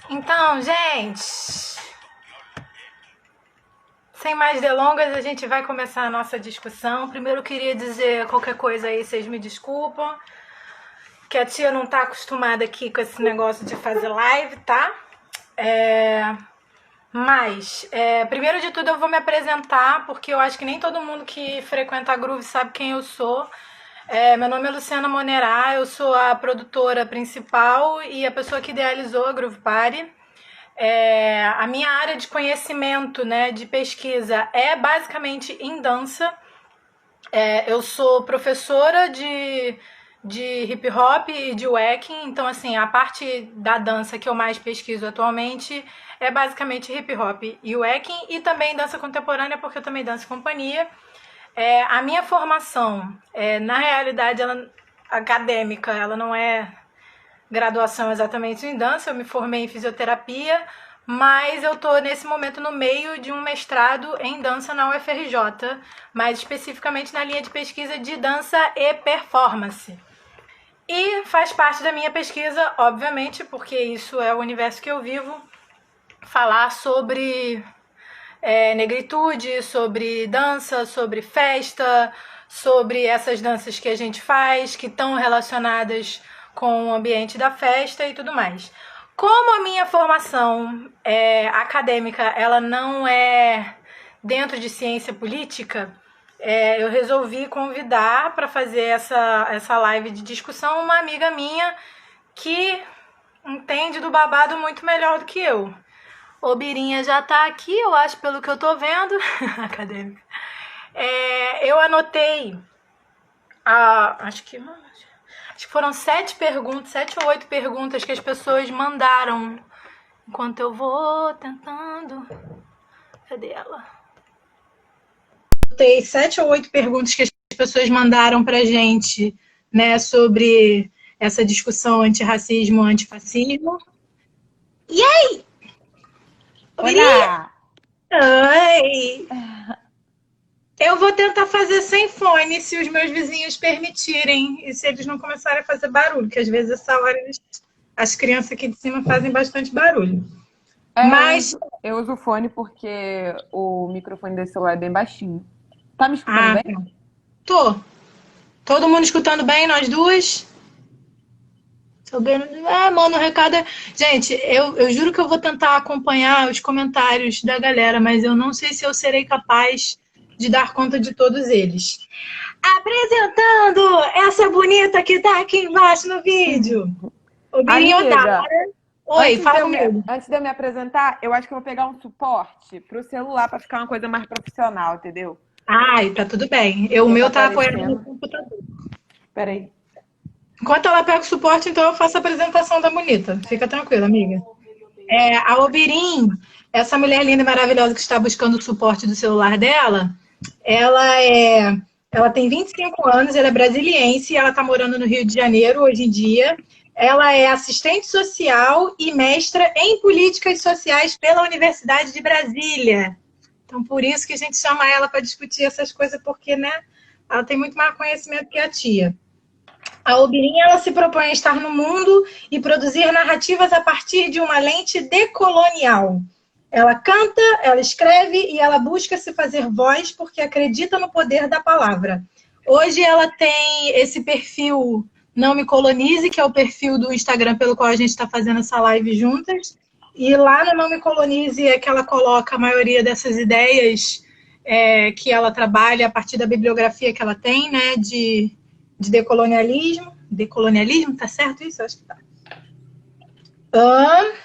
Então, gente, sem mais delongas, a gente vai começar a nossa discussão. Primeiro eu queria dizer qualquer coisa aí, vocês me desculpam, que a tia não tá acostumada aqui com esse negócio de fazer live, tá? Mas, primeiro de tudo eu vou me apresentar, porque eu acho que nem todo mundo que frequenta a Groove sabe quem eu sou. Meu nome é Luciana Monerá, eu sou a produtora principal e a pessoa que idealizou a Groove Party. A minha área de conhecimento, né, de pesquisa é basicamente em dança. Eu sou professora de hip hop e de wacking, então assim, a parte da dança que eu mais pesquiso atualmente é basicamente hip hop e wacking e também dança contemporânea, porque eu também danço em companhia. A minha formação, na realidade, acadêmica, ela não é graduação exatamente em dança, eu me formei em fisioterapia, mas eu estou nesse momento no meio de um mestrado em dança na UFRJ, mais especificamente na linha de pesquisa de dança e performance. E faz parte da minha pesquisa, obviamente, porque isso é o universo que eu vivo, falar sobre negritude, sobre dança, sobre festa, sobre essas danças que a gente faz, que estão relacionadas com o ambiente da festa e tudo mais. Como a minha formação acadêmica ela não é dentro de ciência política, eu resolvi convidar para fazer essa live de discussão uma amiga minha que entende do babado muito melhor do que eu. O Birinha já tá aqui, eu acho, pelo que eu tô vendo. Acadêmica. Eu anotei, acho que foram 7 ou 8 perguntas que as pessoas mandaram. Enquanto eu vou tentando... Cadê ela? Anotei 7 ou 8 perguntas que as pessoas mandaram pra gente, né, sobre essa discussão antirracismo, antifascismo. E aí? Olá! Oi! Eu vou tentar fazer sem fone, se os meus vizinhos permitirem, e se eles não começarem a fazer barulho, que às vezes essa hora as crianças aqui de cima fazem bastante barulho. Mas eu uso o fone porque o microfone desse celular é bem baixinho. Tá me escutando bem? Tô. Todo mundo escutando bem, nós duas? Mano, o recado é... Gente, eu juro que eu vou tentar acompanhar os comentários da galera, mas eu não sei se eu serei capaz de dar conta de todos eles. Apresentando essa bonita que tá aqui embaixo no vídeo. O Birinho Odara. Oi, fala comigo. Antes de eu me apresentar, eu acho que eu vou pegar um suporte pro celular pra ficar uma coisa mais profissional, entendeu? Ai, tá tudo bem. O meu tá apoiado no computador. Peraí. Enquanto ela pega o suporte, então eu faço a apresentação da bonita. Fica tranquila, amiga. A Obirim, essa mulher linda e maravilhosa que está buscando o suporte do celular dela, ela tem 25 anos, ela é brasiliense, ela está morando no Rio de Janeiro hoje em dia. Ela é assistente social e mestra em políticas sociais pela Universidade de Brasília. Então, por isso que a gente chama ela para discutir essas coisas, porque, né, ela tem muito mais conhecimento que a tia. A Obirim, ela se propõe a estar no mundo e produzir narrativas a partir de uma lente decolonial. Ela canta, ela escreve e ela busca se fazer voz porque acredita no poder da palavra. Hoje ela tem esse perfil Não Me Colonize, que é o perfil do Instagram pelo qual a gente está fazendo essa live juntas. E lá no Não Me Colonize é que ela coloca a maioria dessas ideias que ela trabalha a partir da bibliografia que ela tem, né, de decolonialismo. Decolonialismo, tá certo isso? Eu acho que tá.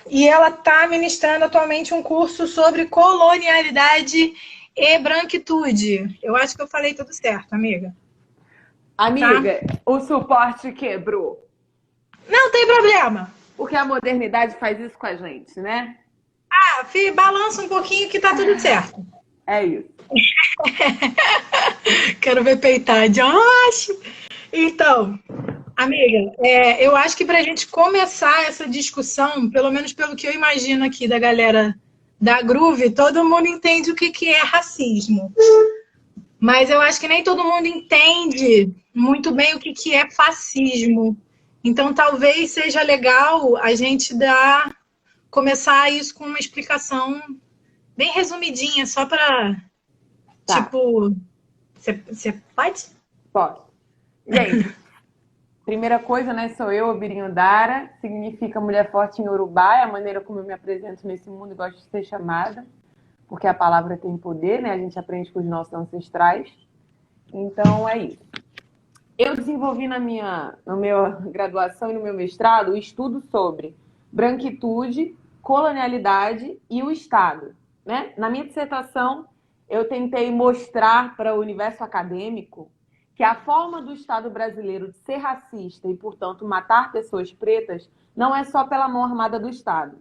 E ela está ministrando atualmente um curso sobre colonialidade e branquitude. Eu acho que eu falei tudo certo, amiga. Amiga, tá? O suporte quebrou. Não tem problema. Porque a modernidade faz isso com a gente, né? Balança um pouquinho que tá tudo certo. É isso. Quero ver peitar, Josh. Então, amiga, eu acho que para a gente começar essa discussão, pelo menos pelo que eu imagino aqui da galera da Groove, todo mundo entende o que é racismo. Mas eu acho que nem todo mundo entende muito bem o que é fascismo. Então, talvez seja legal a gente começar isso com uma explicação bem resumidinha, só para, Tá, tipo, você pode? posso. Gente, primeira coisa, né? Sou eu, Obirinho Dara, significa mulher forte em Urubá, é a maneira como eu me apresento nesse mundo e gosto de ser chamada, porque a palavra tem poder, né? A gente aprende com os nossos ancestrais. Então, é isso. Eu desenvolvi na minha graduação e no meu mestrado o estudo sobre branquitude, colonialidade e o Estado, né? Na minha dissertação, eu tentei mostrar para o universo acadêmico que a forma do Estado brasileiro de ser racista e, portanto, matar pessoas pretas não é só pela mão armada do Estado.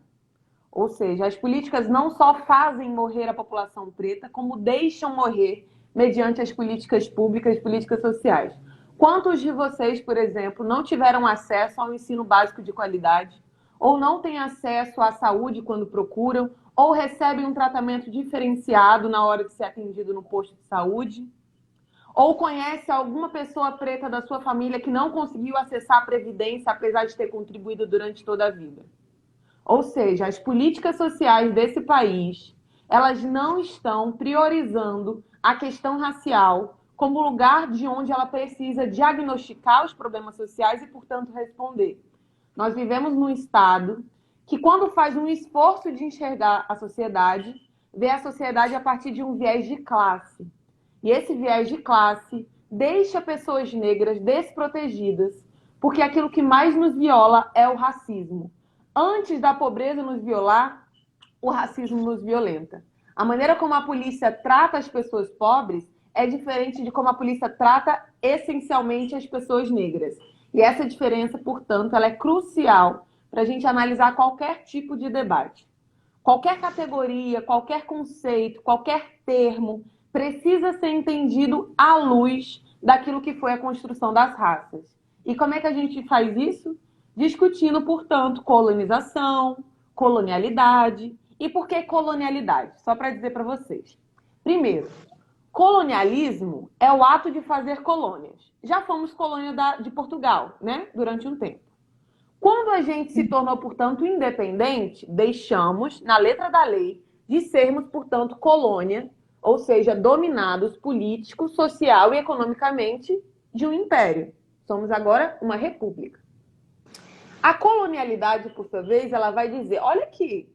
Ou seja, as políticas não só fazem morrer a população preta, como deixam morrer mediante as políticas públicas, políticas sociais. Quantos de vocês, por exemplo, não tiveram acesso ao ensino básico de qualidade, ou não têm acesso à saúde quando procuram, ou recebem um tratamento diferenciado na hora de ser atendido no posto de saúde? Ou conhece alguma pessoa preta da sua família que não conseguiu acessar a Previdência, apesar de ter contribuído durante toda a vida? Ou seja, as políticas sociais desse país, elas não estão priorizando a questão racial como lugar de onde ela precisa diagnosticar os problemas sociais e, portanto, responder. Nós vivemos num Estado que, quando faz um esforço de enxergar a sociedade, vê a sociedade a partir de um viés de classe. E esse viés de classe deixa pessoas negras desprotegidas, porque aquilo que mais nos viola é o racismo. Antes da pobreza nos violar, o racismo nos violenta. A maneira como a polícia trata as pessoas pobres é diferente de como a polícia trata essencialmente as pessoas negras. E essa diferença, portanto, ela é crucial para a gente analisar qualquer tipo de debate. Qualquer categoria, qualquer conceito, qualquer termo precisa ser entendido à luz daquilo que foi a construção das raças. E como é que a gente faz isso? Discutindo, portanto, colonização, colonialidade. E por que colonialidade? Só para dizer para vocês. Primeiro, colonialismo é o ato de fazer colônias. Já fomos colônia de Portugal, né? Durante um tempo. Quando a gente se tornou, portanto, independente, deixamos, na letra da lei, de sermos, portanto, colônia, ou seja, dominados político, social e economicamente de um império. Somos agora uma república. A colonialidade, por sua vez, ela vai dizer, olha aqui,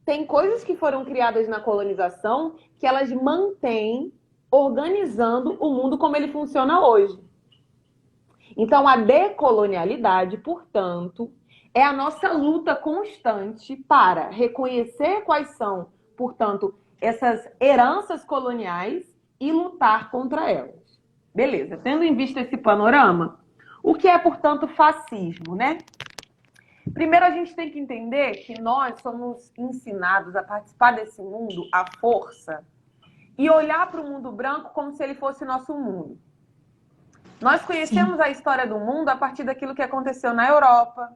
tem coisas que foram criadas na colonização que elas mantêm organizando o mundo como ele funciona hoje. Então, a decolonialidade, portanto, é a nossa luta constante para reconhecer quais são, portanto, essas heranças coloniais e lutar contra elas. Beleza, tendo em vista esse panorama, o que é, portanto, fascismo, né? Primeiro, a gente tem que entender que nós somos ensinados a participar desse mundo à força e olhar para o mundo branco como se ele fosse nosso mundo. Nós conhecemos a história do mundo a partir daquilo que aconteceu na Europa,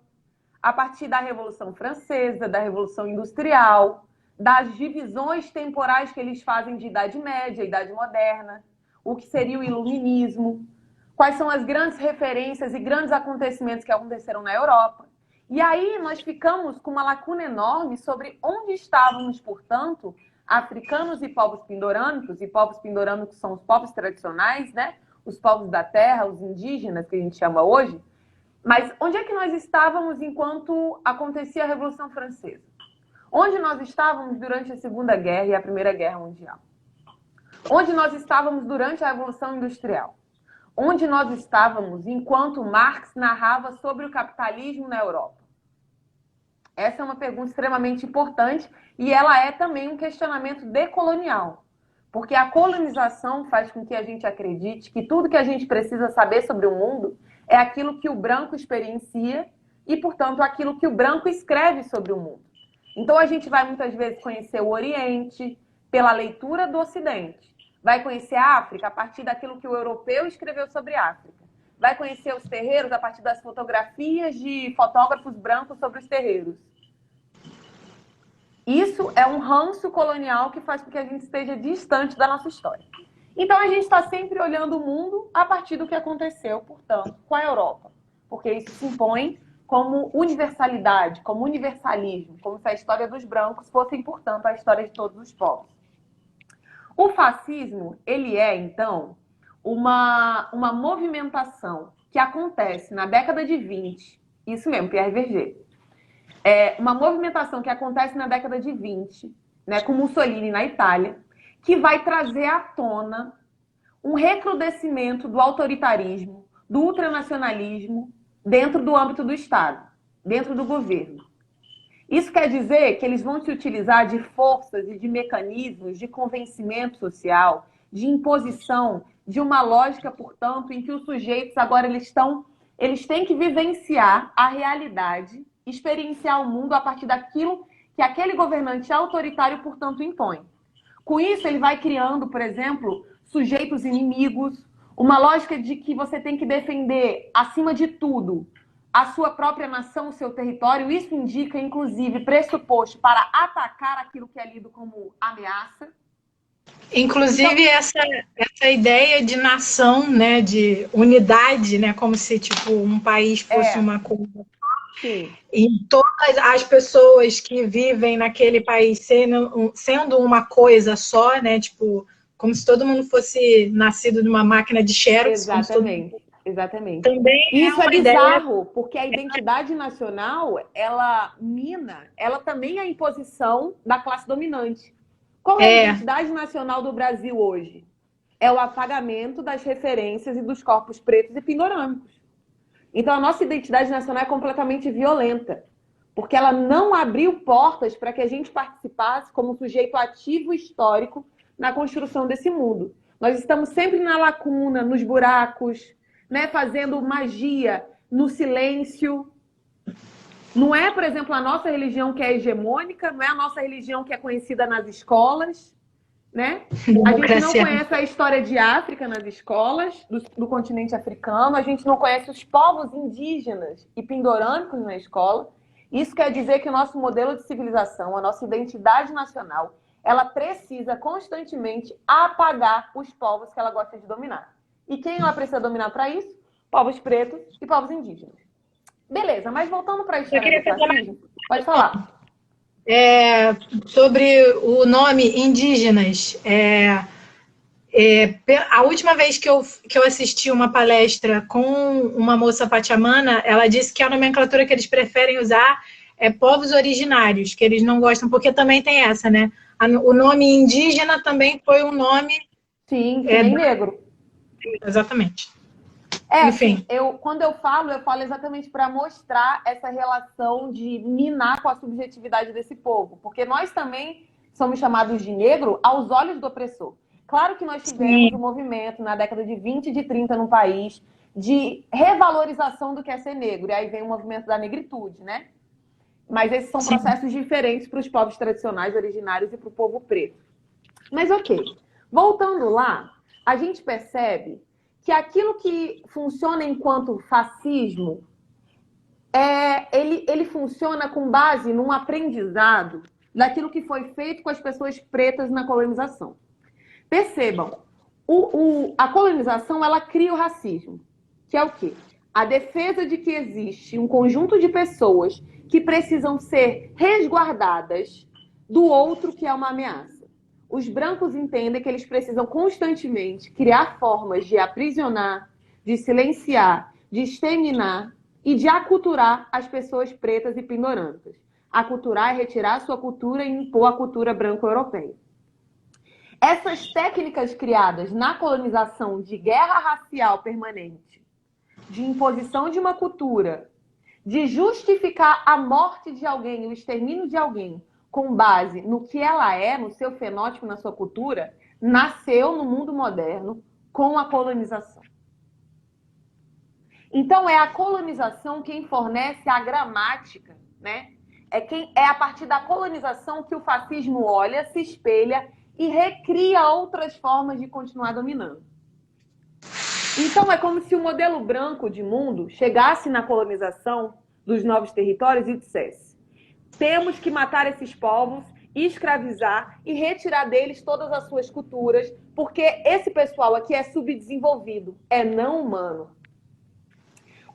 a partir da Revolução Francesa, da Revolução Industrial, das divisões temporais que eles fazem de Idade Média, Idade Moderna, o que seria o Iluminismo, quais são as grandes referências e grandes acontecimentos que aconteceram na Europa. E aí nós ficamos com uma lacuna enorme sobre onde estávamos, portanto, africanos e povos pindorâmicos são os povos tradicionais, né? Os povos da terra, os indígenas, que a gente chama hoje. Mas onde é que nós estávamos enquanto acontecia a Revolução Francesa? Onde nós estávamos durante a Segunda Guerra e a Primeira Guerra Mundial? Onde nós estávamos durante a Revolução Industrial? Onde nós estávamos enquanto Marx narrava sobre o capitalismo na Europa? Essa é uma pergunta extremamente importante e ela é também um questionamento decolonial. Porque a colonização faz com que a gente acredite que tudo que a gente precisa saber sobre o mundo é aquilo que o branco experiencia e, portanto, aquilo que o branco escreve sobre o mundo. Então, a gente vai muitas vezes conhecer o Oriente pela leitura do Ocidente. Vai conhecer a África a partir daquilo que o europeu escreveu sobre a África. Vai conhecer os terreiros a partir das fotografias de fotógrafos brancos sobre os terreiros. Isso é um ranço colonial que faz com que a gente esteja distante da nossa história. Então, a gente está sempre olhando o mundo a partir do que aconteceu, portanto, com a Europa. Porque isso se impõe como universalidade, como universalismo, como se a história dos brancos fosse, portanto, a história de todos os povos. O fascismo, ele é, então, uma movimentação que acontece na década de 20, isso mesmo, Pierre Verger, uma movimentação que acontece na década de 20, né, com Mussolini na Itália, que vai trazer à tona um recrudescimento do autoritarismo, do ultranacionalismo dentro do âmbito do Estado, dentro do governo. Isso quer dizer que eles vão se utilizar de forças e de mecanismos de convencimento social, de imposição, de uma lógica, portanto, em que os sujeitos agora eles têm que vivenciar a realidade, experienciar o mundo a partir daquilo que aquele governante autoritário, portanto, impõe. Com isso, ele vai criando, por exemplo, sujeitos inimigos, uma lógica de que você tem que defender, acima de tudo, a sua própria nação, o seu território. Isso indica, inclusive, pressuposto para atacar aquilo que é lido como ameaça. Inclusive, então, essa ideia de nação, né, de unidade, né, como se tipo, um país fosse uma coisa. Sim. E todas as pessoas que vivem naquele país sendo uma coisa só, né, tipo, como se todo mundo fosse nascido de uma máquina de xerox. Exatamente. Exatamente. Também isso é bizarro, ideia... porque a identidade nacional, ela também é a imposição da classe dominante. Qual é a identidade nacional do Brasil hoje? É o apagamento das referências e dos corpos pretos e pindorâmicos. Então, a nossa identidade nacional é completamente violenta, porque ela não abriu portas para que a gente participasse como sujeito ativo histórico na construção desse mundo. Nós estamos sempre na lacuna, nos buracos, né, fazendo magia no silêncio. Não é, por exemplo, a nossa religião que é hegemônica, não é a nossa religião que é conhecida nas escolas, né? A gente não conhece a história de África nas escolas, do continente africano, a gente não conhece os povos indígenas e pindorâmicos na escola. Isso quer dizer que o nosso modelo de civilização, a nossa identidade nacional, ela precisa constantemente apagar os povos que ela gosta de dominar. E quem ela precisa dominar para isso? Povos pretos e povos indígenas. Beleza, mas voltando para a história do fascismo, pode falar. Sobre o nome indígenas, a última vez que eu assisti uma palestra com uma moça pachamana, ela disse que a nomenclatura que eles preferem usar é povos originários, que eles não gostam, porque também tem essa, né? O nome indígena também foi um nome... Sim, que nem negro. Exatamente. Enfim. Quando eu falo exatamente para mostrar essa relação de minar com a subjetividade desse povo. Porque nós também somos chamados de negro aos olhos do opressor. Claro que nós tivemos um movimento na década de 20 e de 30 no país de revalorização do que é ser negro. E aí vem o movimento da negritude, né? Mas esses são processos diferentes para os povos tradicionais, originários e para o povo preto. Mas ok. Voltando lá, a gente percebe que aquilo que funciona enquanto fascismo, ele funciona com base num aprendizado daquilo que foi feito com as pessoas pretas na colonização. Percebam, a colonização, ela cria o racismo, que é o quê? A defesa de que existe um conjunto de pessoas que precisam ser resguardadas do outro que é uma ameaça. Os brancos entendem que eles precisam constantemente criar formas de aprisionar, de silenciar, de exterminar e de aculturar as pessoas pretas e pindorâmicas. Aculturar é retirar a sua cultura e impor a cultura branco-europeia. Essas técnicas criadas na colonização de guerra racial permanente, de imposição de uma cultura, de justificar a morte de alguém, o extermínio de alguém, com base no que ela é, no seu fenótipo, na sua cultura, nasceu no mundo moderno com a colonização. Então, é a colonização quem fornece a gramática, né? É a partir da colonização que o fascismo olha, se espelha e recria outras formas de continuar dominando. Então, é como se o modelo branco de mundo chegasse na colonização dos novos territórios e dissesse: temos que matar esses povos, escravizar e retirar deles todas as suas culturas, porque esse pessoal aqui é subdesenvolvido, é não humano.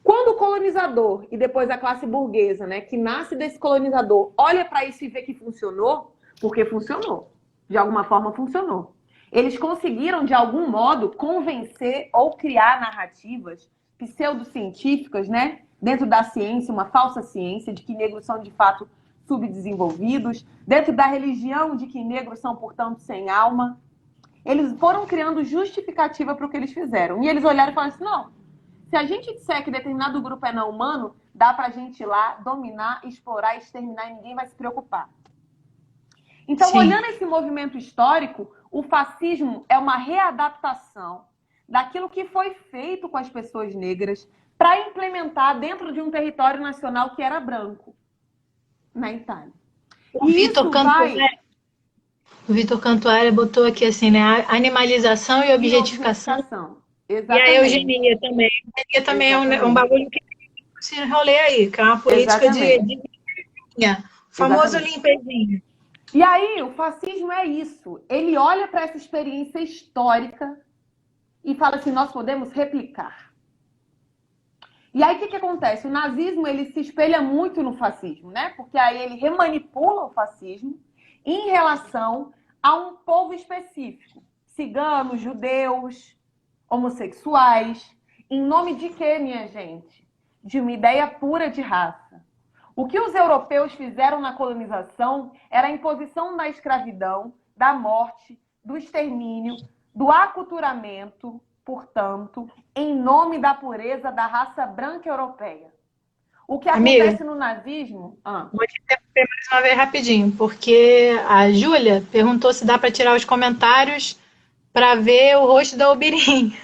Quando o colonizador e depois a classe burguesa, né, que nasce desse colonizador, olha para isso e vê que funcionou, porque funcionou. De alguma forma funcionou. Eles conseguiram, de algum modo, convencer ou criar narrativas pseudocientíficas, né, dentro da ciência, uma falsa ciência, de que negros são, de fato, subdesenvolvidos, dentro da religião, de que negros são, portanto, sem alma. Eles foram criando justificativa para o que eles fizeram. E eles olharam e falaram assim, não, se a gente disser que determinado grupo é não humano, dá para a gente ir lá, dominar, explorar, exterminar e ninguém vai se preocupar. Então, Sim. olhando esse movimento histórico, o fascismo é uma readaptação daquilo que foi feito com as pessoas negras para implementar dentro de um território nacional que era branco, na Itália. O Vitor Cantuária botou aqui assim, né? Animalização e objetificação. Exatamente. E a eugenia também. A eugenia também é um bagulho que se enrolei aí, que é uma política de limpezinha. O famoso limpezinho. E aí, o fascismo é isso. Ele olha para essa experiência histórica e fala assim, nós podemos replicar. E aí, o que acontece? O nazismo, ele se espelha muito no fascismo, né? Porque aí ele remanipula o fascismo em relação a um povo específico. Ciganos, judeus, homossexuais. Em nome de quê, minha gente? De uma ideia pura de raça. O que os europeus fizeram na colonização era a imposição da escravidão, da morte, do extermínio, do aculturamento, portanto, em nome da pureza da raça branca europeia. O que acontece no nazismo... Vou te interromper mais uma vez rapidinho, porque a Júlia perguntou se dá para tirar os comentários para ver o rosto da Ubirim.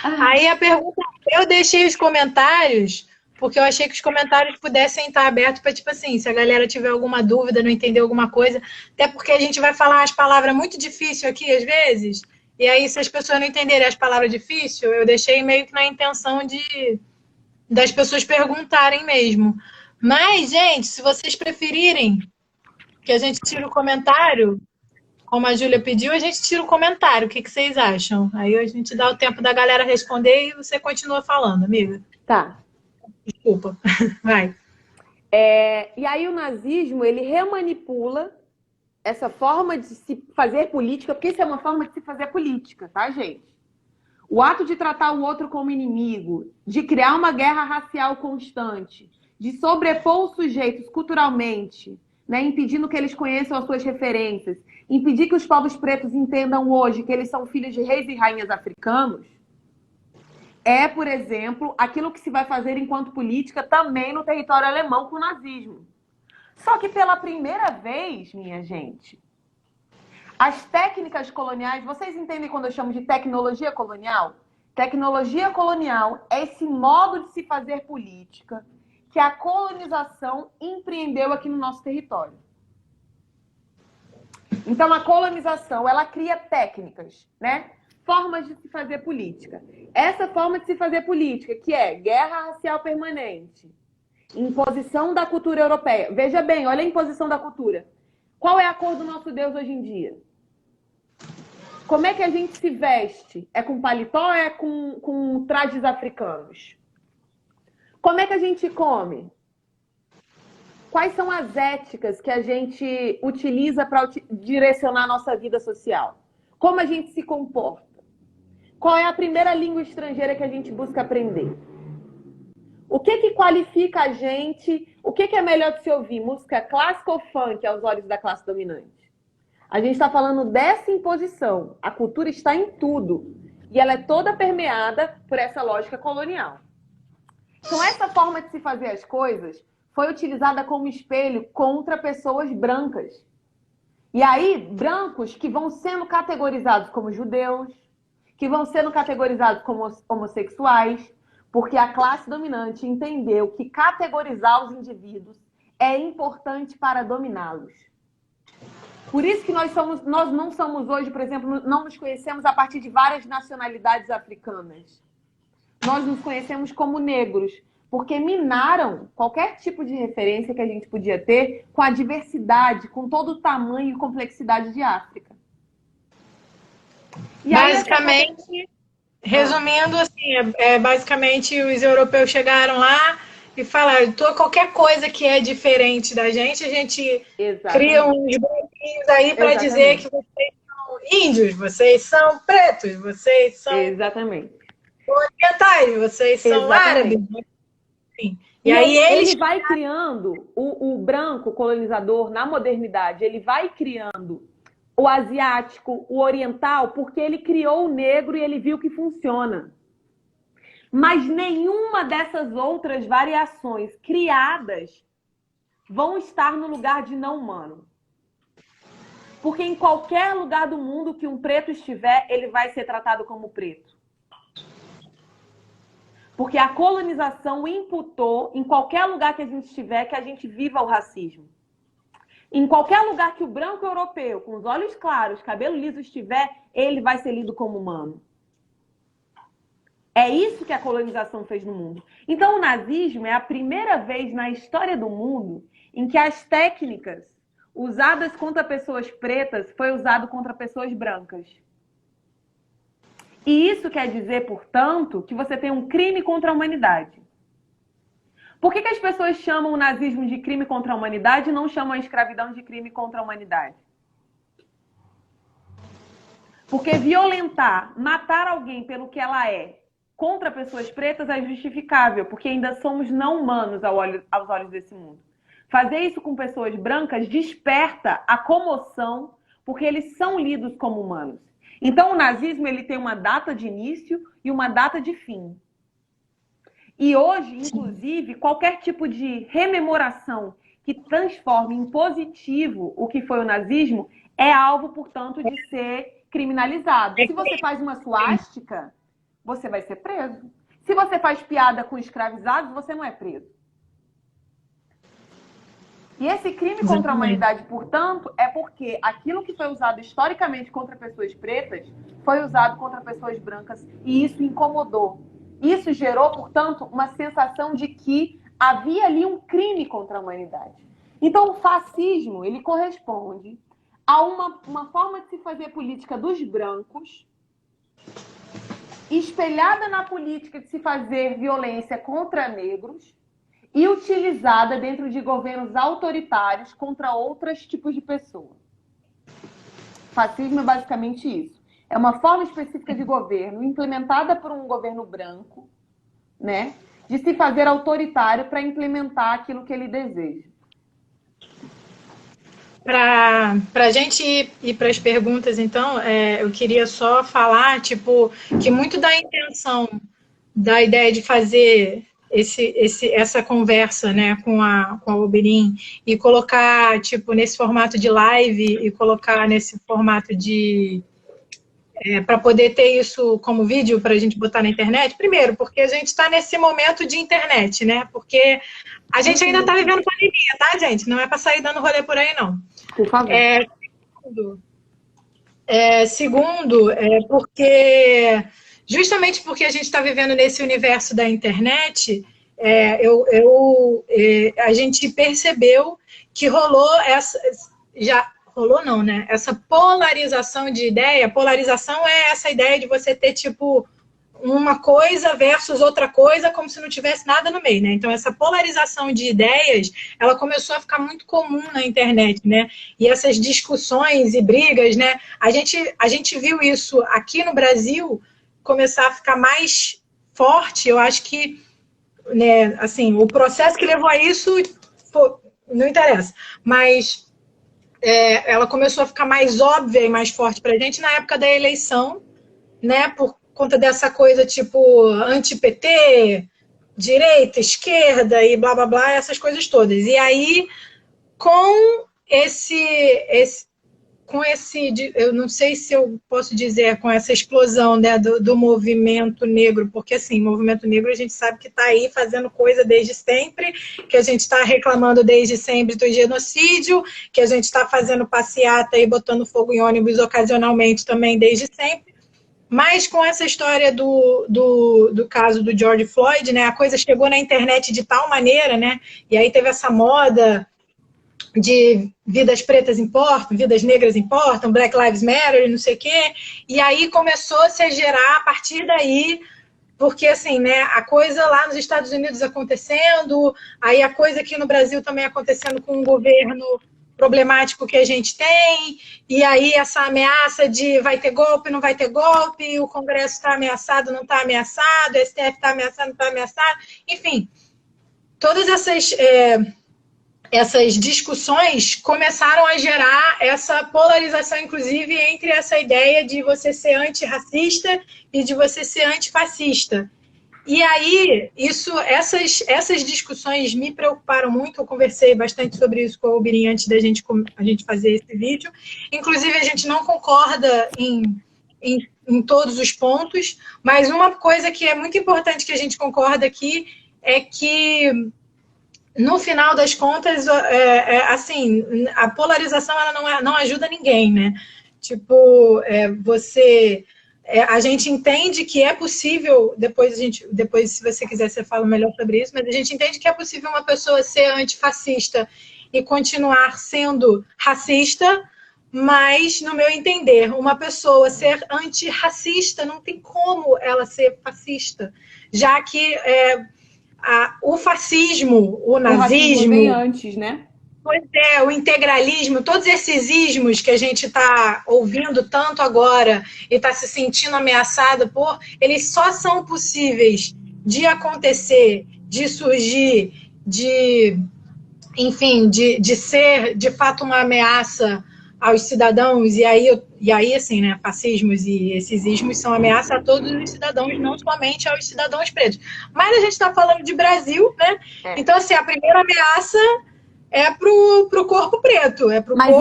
Aí a pergunta, eu deixei os comentários porque eu achei que os comentários pudessem estar abertos para, tipo assim, se a galera tiver alguma dúvida, não entender alguma coisa, até porque a gente vai falar as palavras muito difíceis aqui, às vezes, e aí se as pessoas não entenderem as palavras difíceis, eu deixei meio que na intenção das pessoas perguntarem mesmo. Mas, gente, se vocês preferirem que a gente tire o comentário, como a Júlia pediu, a gente tira o comentário. O que vocês acham? Aí a gente dá o tempo da galera responder e você continua falando, amiga. Tá. Desculpa. Vai. E aí o nazismo, ele remanipula essa forma de se fazer política, porque isso é uma forma de se fazer política, tá, gente? O ato de tratar o outro como inimigo, de criar uma guerra racial constante, de sobrepor os sujeitos culturalmente, né, impedindo que eles conheçam as suas referências, impedir que os povos pretos entendam hoje que eles são filhos de reis e rainhas africanos, é, por exemplo, aquilo que se vai fazer enquanto política também no território alemão com o nazismo. Só que pela primeira vez, minha gente, as técnicas coloniais, vocês entendem quando eu chamo de tecnologia colonial? Tecnologia colonial é esse modo de se fazer política que a colonização empreendeu aqui no nosso território. Então, a colonização, ela cria técnicas, né? Formas de se fazer política. Essa forma de se fazer política, que é guerra racial permanente, imposição da cultura europeia. Veja bem, olha a imposição da cultura. Qual é a cor do nosso Deus hoje em dia? Como é que a gente se veste? É com paletó ou é com trajes africanos? Como é que a gente come? Quais são as éticas que a gente utiliza para direcionar a nossa vida social? Como a gente se comporta? Qual é a primeira língua estrangeira que a gente busca aprender? O que qualifica a gente? O que é melhor de se ouvir? Música clássica ou funk aos olhos da classe dominante? A gente está falando dessa imposição. A cultura está em tudo. E ela é toda permeada por essa lógica colonial. Então, essa forma de se fazer as coisas foi utilizada como espelho contra pessoas brancas. E aí, brancos que vão sendo categorizados como judeus, que vão sendo categorizados como homossexuais, porque a classe dominante entendeu que categorizar os indivíduos é importante para dominá-los. Por isso que nós não somos hoje, por exemplo, não nos conhecemos a partir de várias nacionalidades africanas. Nós nos conhecemos como negros, porque minaram qualquer tipo de referência que a gente podia ter com a diversidade, com todo o tamanho e complexidade de África. E basicamente, Resumindo, assim, basicamente os europeus chegaram lá e falaram, qualquer coisa que é diferente da gente, a gente cria Exatamente. uns bloquinhos aí para dizer que Exatamente. vocês são índios, vocês são pretos, vocês são Exatamente. orientais, vocês são árabes, Exatamente. enfim. E E aí aí eles... ele vai criando, o branco colonizador na modernidade, ele vai criando o asiático, o oriental, porque ele criou o negro e ele viu que funciona. Mas nenhuma dessas outras variações criadas vão estar no lugar de não humano. Porque em qualquer lugar do mundo que um preto estiver, ele vai ser tratado como preto. Porque a colonização imputou, em qualquer lugar que a gente estiver, que a gente viva o racismo. Em qualquer lugar que o branco europeu, com os olhos claros, cabelo liso estiver, ele vai ser lido como humano. É isso que a colonização fez no mundo. Então, o nazismo é a primeira vez na história do mundo em que as técnicas usadas contra pessoas pretas foi usado contra pessoas brancas. E isso quer dizer, portanto, que você tem um crime contra a humanidade. Por que as pessoas chamam o nazismo de crime contra a humanidade e não chamam a escravidão de crime contra a humanidade? Porque violentar, matar alguém pelo que ela é, contra pessoas pretas é justificável, porque ainda somos não humanos aos olhos desse mundo. Fazer isso com pessoas brancas desperta a comoção, porque eles são lidos como humanos. Então, o nazismo ele tem uma data de início e uma data de fim. E hoje, inclusive, qualquer tipo de rememoração que transforme em positivo o que foi o nazismo é alvo, portanto, de ser criminalizado. Se você faz uma suástica, você vai ser preso. Se você faz piada com escravizados, você não é preso. E esse crime contra a humanidade, portanto, é porque aquilo que foi usado historicamente contra pessoas pretas foi usado contra pessoas brancas e isso incomodou. Isso gerou, portanto, uma sensação de que havia ali um crime contra a humanidade. Então, o fascismo, ele corresponde a uma forma de se fazer política dos brancos, espelhada na política de se fazer violência contra negros e utilizada dentro de governos autoritários contra outros tipos de pessoas. Fascismo é basicamente isso. É uma forma específica de governo implementada por um governo branco, né, de se fazer autoritário para implementar aquilo que ele deseja. Para a gente ir para as perguntas, então, eu queria só falar, tipo, que muito da intenção da ideia de fazer essa conversa, né, com a Oberin e colocar, tipo, nesse formato de live e colocar nesse formato de... para poder ter isso como vídeo para a gente botar na internet, primeiro, porque a gente está nesse momento de internet, né, porque a gente ainda está vivendo pandemia, tá, gente? Não é para sair dando rolê por aí, não. Por favor. Segundo, porque justamente porque a gente está vivendo nesse universo da internet, a gente percebeu que rolou já rolou não, né? Essa polarização de ideia. Polarização é essa ideia de você ter tipo uma coisa versus outra coisa, como se não tivesse nada no meio, né? Então, essa polarização de ideias, ela começou a ficar muito comum na internet, né? E essas discussões e brigas, né? A gente viu isso aqui no Brasil começar a ficar mais forte. Eu acho que, né, assim, o processo que levou a isso, pô, não interessa, mas ela começou a ficar mais óbvia e mais forte pra gente na época da eleição, né? Por conta dessa coisa tipo anti-PT, direita, esquerda e blá blá blá, essas coisas todas. E aí, com eu não sei se eu posso dizer, com essa explosão, né, do movimento negro, porque assim, o movimento negro a gente sabe que está aí fazendo coisa desde sempre, que a gente está reclamando desde sempre do genocídio, que a gente está fazendo passeata e botando fogo em ônibus ocasionalmente também desde sempre. Mas com essa história do caso do George Floyd, né, a coisa chegou na internet de tal maneira, né, e aí teve essa moda de vidas pretas importam, vidas negras importam, Black Lives Matter, não sei o quê. E aí começou a se gerar a partir daí, porque assim, né, a coisa lá nos Estados Unidos acontecendo, aí a coisa aqui no Brasil também acontecendo com um governo problemático que a gente tem, e aí essa ameaça de vai ter golpe, não vai ter golpe, o Congresso está ameaçado, não está ameaçado, o STF está ameaçado, não está ameaçado, enfim, todas essas discussões começaram a gerar essa polarização, inclusive, entre essa ideia de você ser antirracista e de você ser antifascista. E aí, essas discussões me preocuparam muito. Eu conversei bastante sobre isso com a Ubirim antes da gente fazer esse vídeo. Inclusive, a gente não concorda em todos os pontos, mas uma coisa que é muito importante que a gente concorda aqui é que, no final das contas, assim, a polarização ela não ajuda ninguém, né? Tipo, a gente entende que é possível, depois, se você quiser, você fala melhor sobre isso, mas a gente entende que é possível uma pessoa ser antifascista e continuar sendo racista, mas, no meu entender, uma pessoa ser antirracista não tem como ela ser fascista, já que o fascismo, o nazismo... vem antes, né? Pois é, o integralismo, todos esses ismos que a gente está ouvindo tanto agora e está se sentindo ameaçado por, eles só são possíveis de acontecer, de surgir, enfim, de ser de fato uma ameaça aos cidadãos, e aí assim, né, fascismos e esses ismos são ameaça a todos os cidadãos, não somente aos cidadãos pretos. Mas a gente está falando de Brasil, né? Então, assim, a primeira ameaça é pro corpo preto. Mas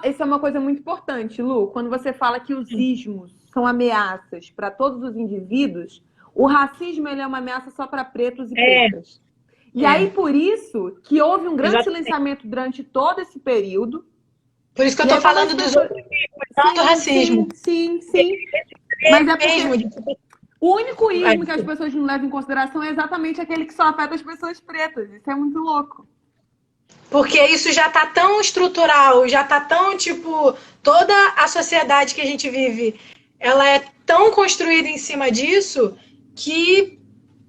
isso é uma coisa muito importante, Lu. Quando você fala que os ismos são ameaças para todos os indivíduos, o racismo ele é uma ameaça só para pretos e pretas. E aí, por isso, que houve um grande silenciamento durante todo esse período. Por isso que eu estou falando dos outros ismos, não do racismo. Sim. Mas é porque o único ismo que as pessoas não levam em consideração é exatamente aquele que só afeta as pessoas pretas. Isso é muito louco. Porque isso já está tão estrutural, já está tão, tipo, toda a sociedade que a gente vive, ela é tão construída em cima disso que,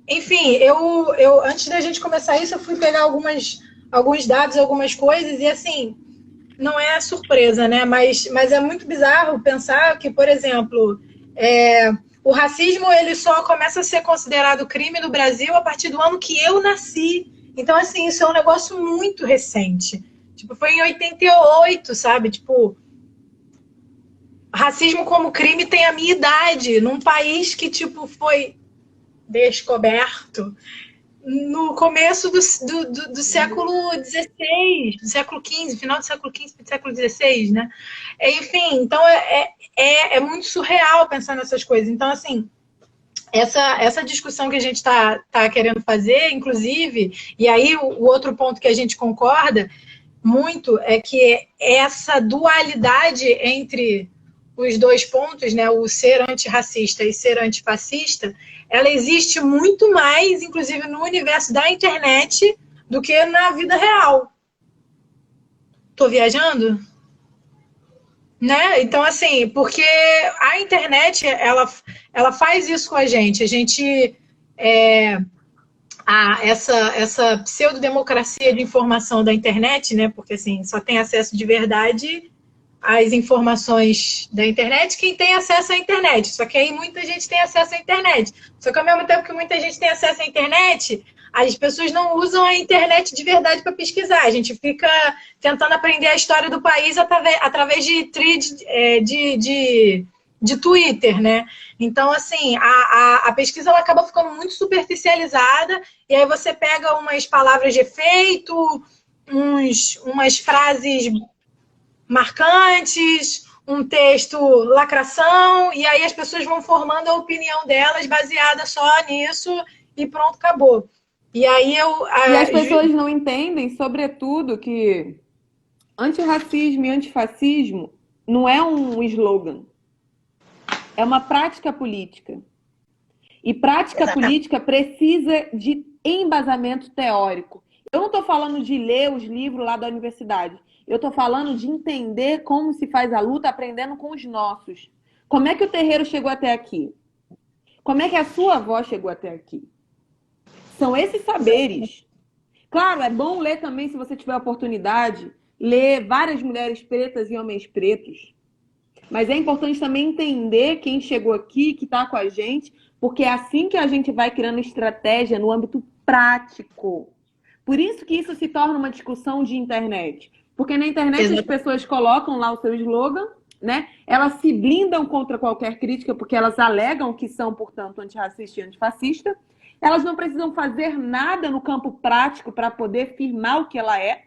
enfim, eu antes da gente começar isso, eu fui pegar alguns dados, algumas coisas, e assim, não é surpresa, né? Mas é muito bizarro pensar que, por exemplo, o racismo ele só começa a ser considerado crime no Brasil a partir do ano que eu nasci. Então, assim, isso é um negócio muito recente. Tipo, foi em 88, sabe? Tipo, racismo como crime tem a minha idade, num país que, tipo, foi descoberto no começo do século XVI, do século XV, final do século XV, do século XVI, né? Enfim, então é muito surreal pensar nessas coisas. Então, assim, essa discussão que a gente está querendo fazer, inclusive, e aí o outro ponto que a gente concorda muito é que essa dualidade entre os dois pontos, né, o ser antirracista e ser antifascista, ela existe muito mais, inclusive no universo da internet, do que na vida real. Tô viajando? Né? Então, assim, porque a internet, ela faz isso com a gente. A gente, essa pseudodemocracia de informação da internet, né? Porque, assim, só tem acesso de verdade às informações da internet quem tem acesso à internet. Só que aí muita gente tem acesso à internet. Só que ao mesmo tempo que muita gente tem acesso à internet, as pessoas não usam a internet de verdade para pesquisar. A gente fica tentando aprender a história do país através de thread de Twitter, né? Então, assim, a pesquisa ela acaba ficando muito superficializada, e aí você pega umas palavras de efeito, umas frases marcantes, um texto lacração, e aí as pessoas vão formando a opinião delas baseada só nisso, e pronto, acabou. E aí E as pessoas não entendem, sobretudo, que antirracismo e antifascismo não é um slogan. É uma prática política. E prática política precisa de embasamento teórico. Eu não estou falando de ler os livros lá da universidade. Eu estou falando de entender como se faz a luta aprendendo com os nossos. Como é que o terreiro chegou até aqui? Como é que a sua avó chegou até aqui? São esses saberes. Claro, é bom ler também, se você tiver oportunidade, ler várias mulheres pretas e homens pretos. Mas é importante também entender quem chegou aqui, que está com a gente, porque é assim que a gente vai criando estratégia no âmbito prático. Por isso que isso se torna uma discussão de internet. Porque na internet as pessoas colocam lá o seu slogan, né? Elas se blindam contra qualquer crítica, porque elas alegam que são, portanto, antirracista e antifascista. Elas não precisam fazer nada no campo prático para poder firmar o que ela é.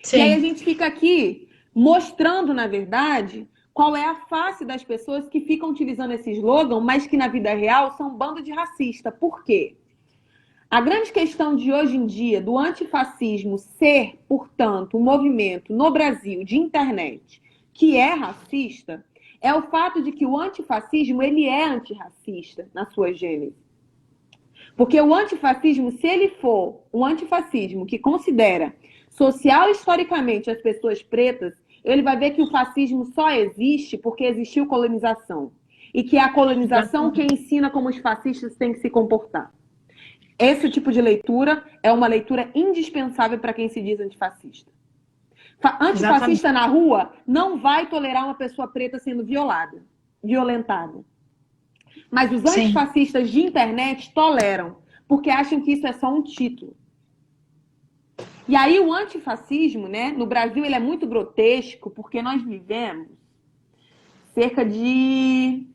Sim. E aí a gente fica aqui mostrando, na verdade, qual é a face das pessoas que ficam utilizando esse slogan, mas que na vida real são um bando de racista. Por quê? A grande questão de hoje em dia do antifascismo ser, portanto, um movimento no Brasil de internet que é racista, é o fato de que o antifascismo ele é antirracista na sua gênese. Porque o antifascismo, se ele for um antifascismo que considera social historicamente as pessoas pretas, ele vai ver que o fascismo só existe porque existiu colonização. E que é a colonização que ensina como os fascistas têm que se comportar. Esse tipo de leitura é uma leitura indispensável para quem se diz antifascista. Antifascista na rua não vai tolerar uma pessoa preta sendo violentada. Mas os antifascistas de internet toleram, porque acham que isso é só um título. E aí o antifascismo, né, no Brasil, ele é muito grotesco, porque nós vivemos cerca de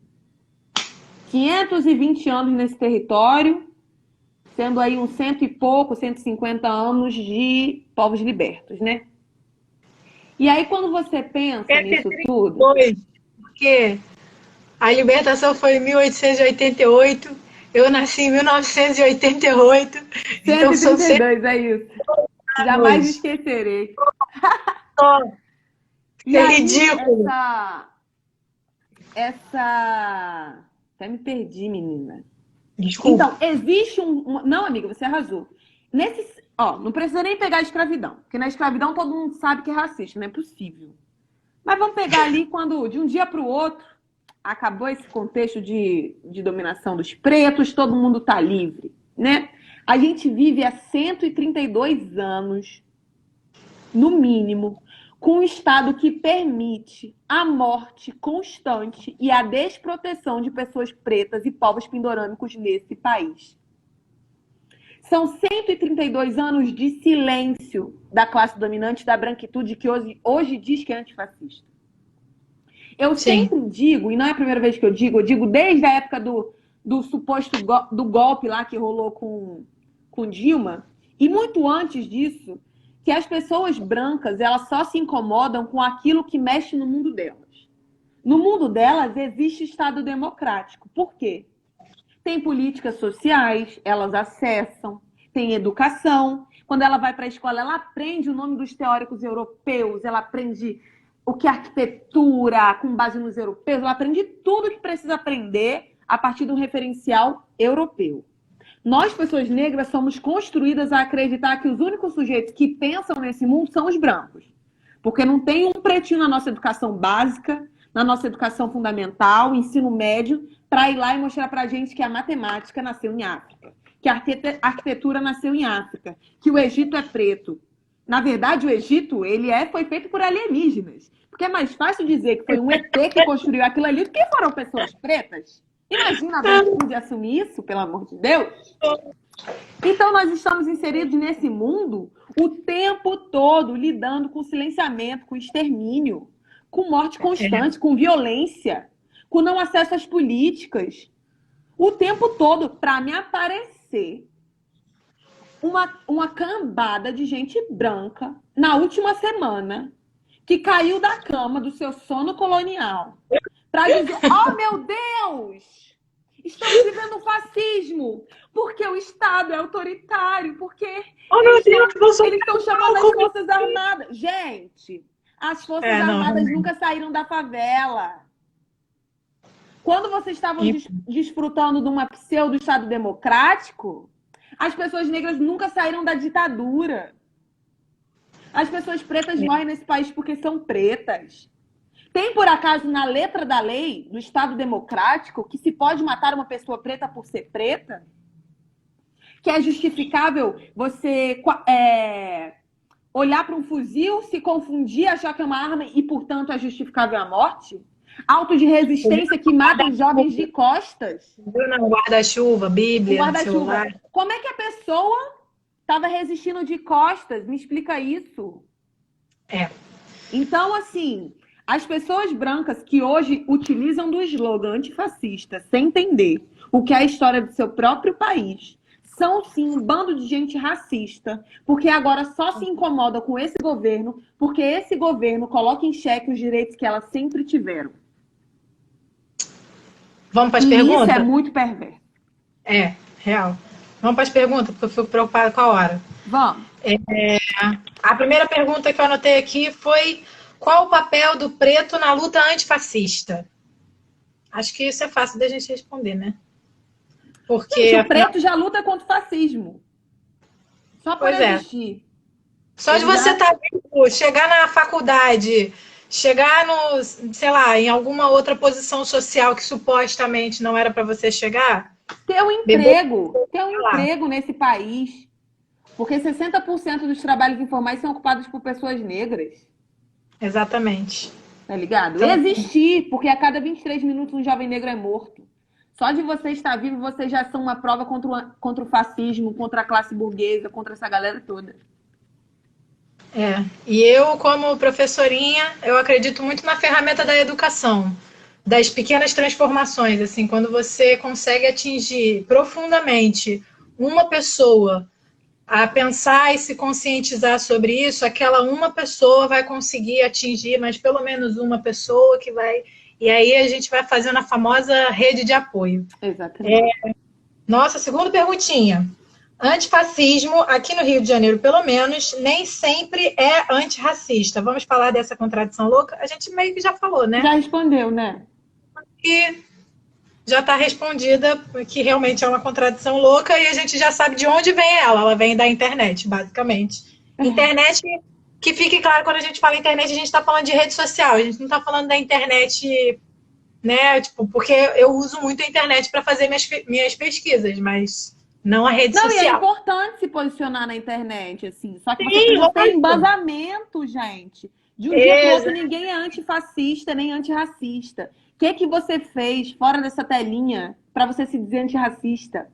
520 anos nesse território, sendo aí uns 100 e pouco, 150 anos de povos libertos, né? E aí, quando você pensa nisso tudo... Porque a libertação foi em 1888, eu nasci em 1988. 132, então são 132, é isso. Jamais esquecerei. E é ridículo. Até me perdi, menina. Desculpa. Então, existe Não, amiga, você arrasou. Não precisa nem pegar a escravidão, porque na escravidão todo mundo sabe que é racista, não é possível. Mas vamos pegar ali quando, de um dia para o outro, acabou esse contexto de dominação dos pretos, todo mundo está livre, né? A gente vive há 132 anos, no mínimo, com um Estado que permite a morte constante e a desproteção de pessoas pretas e povos pindorâmicos nesse país. São 132 anos de silêncio da classe dominante, da branquitude, que hoje diz que é antifascista. Eu sempre digo, e não é a primeira vez que eu digo desde a época do suposto do golpe lá que rolou com Dilma, e muito antes disso, que as pessoas brancas, elas só se incomodam com aquilo que mexe no mundo delas. No mundo delas existe Estado democrático. Por quê? Tem políticas sociais, elas acessam, tem educação. Quando ela vai para a escola, ela aprende o nome dos teóricos europeus, ela aprende o que é arquitetura, com base nos europeus, ela aprende tudo que precisa aprender a partir de um referencial europeu. Nós, pessoas negras, somos construídas a acreditar que os únicos sujeitos que pensam nesse mundo são os brancos. Porque não tem um pretinho na nossa educação básica, na nossa educação fundamental, ensino médio, para ir lá e mostrar para a gente que a matemática nasceu em África, que a arquitetura nasceu em África, que o Egito é preto. Na verdade, o Egito foi feito por alienígenas. Porque é mais fácil dizer que foi um ET que construiu aquilo ali do que foram pessoas pretas. Imagina a branquitude assumir isso, pelo amor de Deus. Então, nós estamos inseridos nesse mundo o tempo todo, lidando com silenciamento, com extermínio, com morte constante, com violência, com não acesso às políticas. O tempo todo, para me aparecer uma cambada de gente branca na última semana que caiu da cama do seu sono colonial para dizer, oh meu Deus, estamos vivendo um fascismo, porque o Estado é autoritário, porque eles estão chamando as Forças Armadas. Gente, as Forças Armadas nunca saíram da favela. Quando vocês estavam desfrutando de uma pseudo-Estado democrático, As pessoas negras nunca saíram da ditadura. As pessoas pretas morrem nesse país porque são pretas. Tem, por acaso, na letra da lei do Estado Democrático que se pode matar uma pessoa preta por ser preta? Que é justificável você olhar para um fuzil, se confundir, achar que é uma arma e, portanto, é justificável a morte? Auto de resistência que matam jovens de costas. Não, guarda-chuva, Bíblia, Guarda-chuva. celular. Como é que a pessoa estava resistindo de costas? Me explica isso. Então, assim, as pessoas brancas que hoje utilizam do slogan antifascista sem entender o que é a história do seu próprio país são, sim, um bando de gente racista, porque agora só se incomoda com esse governo porque esse governo coloca em xeque os direitos que elas sempre tiveram. Vamos para as perguntas? Isso é muito perverso. Real. Vamos para as perguntas, porque eu fico preocupada com a hora. Vamos. A primeira pergunta que eu anotei aqui foi: qual o papel do preto na luta antifascista? Acho que isso é fácil da gente responder, né? Porque gente, o preto já luta contra o fascismo. Só por existir. Só de você estar vivo, chegar na faculdade, chegar no, sei lá, em alguma outra posição social que supostamente não era para você chegar. Ter um emprego nesse país. Porque 60% dos trabalhos informais são ocupados por pessoas negras. Exatamente. Tá ligado? Então, existir, porque a cada 23 minutos um jovem negro é morto. Só de você estar vivo, vocês já são uma prova contra o fascismo, contra a classe burguesa, contra essa galera toda. E eu, como professorinha, eu acredito muito na ferramenta da educação, das pequenas transformações, assim, quando você consegue atingir profundamente uma pessoa a pensar e se conscientizar sobre isso, aquela uma pessoa vai conseguir atingir, mas pelo menos uma pessoa que vai... E aí a gente vai fazendo a famosa rede de apoio. Exatamente. Nossa, segunda perguntinha. Antifascismo, aqui no Rio de Janeiro, pelo menos, nem sempre é antirracista. Vamos falar dessa contradição louca? A gente meio que já falou, né? Já respondeu, né? E já está respondida que realmente é uma contradição louca e a gente já sabe de onde vem ela. Ela vem da internet, basicamente. Internet, que fique claro, quando a gente fala internet, a gente está falando de rede social. A gente não está falando da internet, né? Tipo, porque eu uso muito a internet para fazer minhas pesquisas, mas não a rede social. Não, e é importante se posicionar na internet, assim. Só que você precisa ter embasamento, gente. De um dia pro outro, ninguém é antifascista nem antirracista. O que você fez fora dessa telinha para você se dizer antirracista?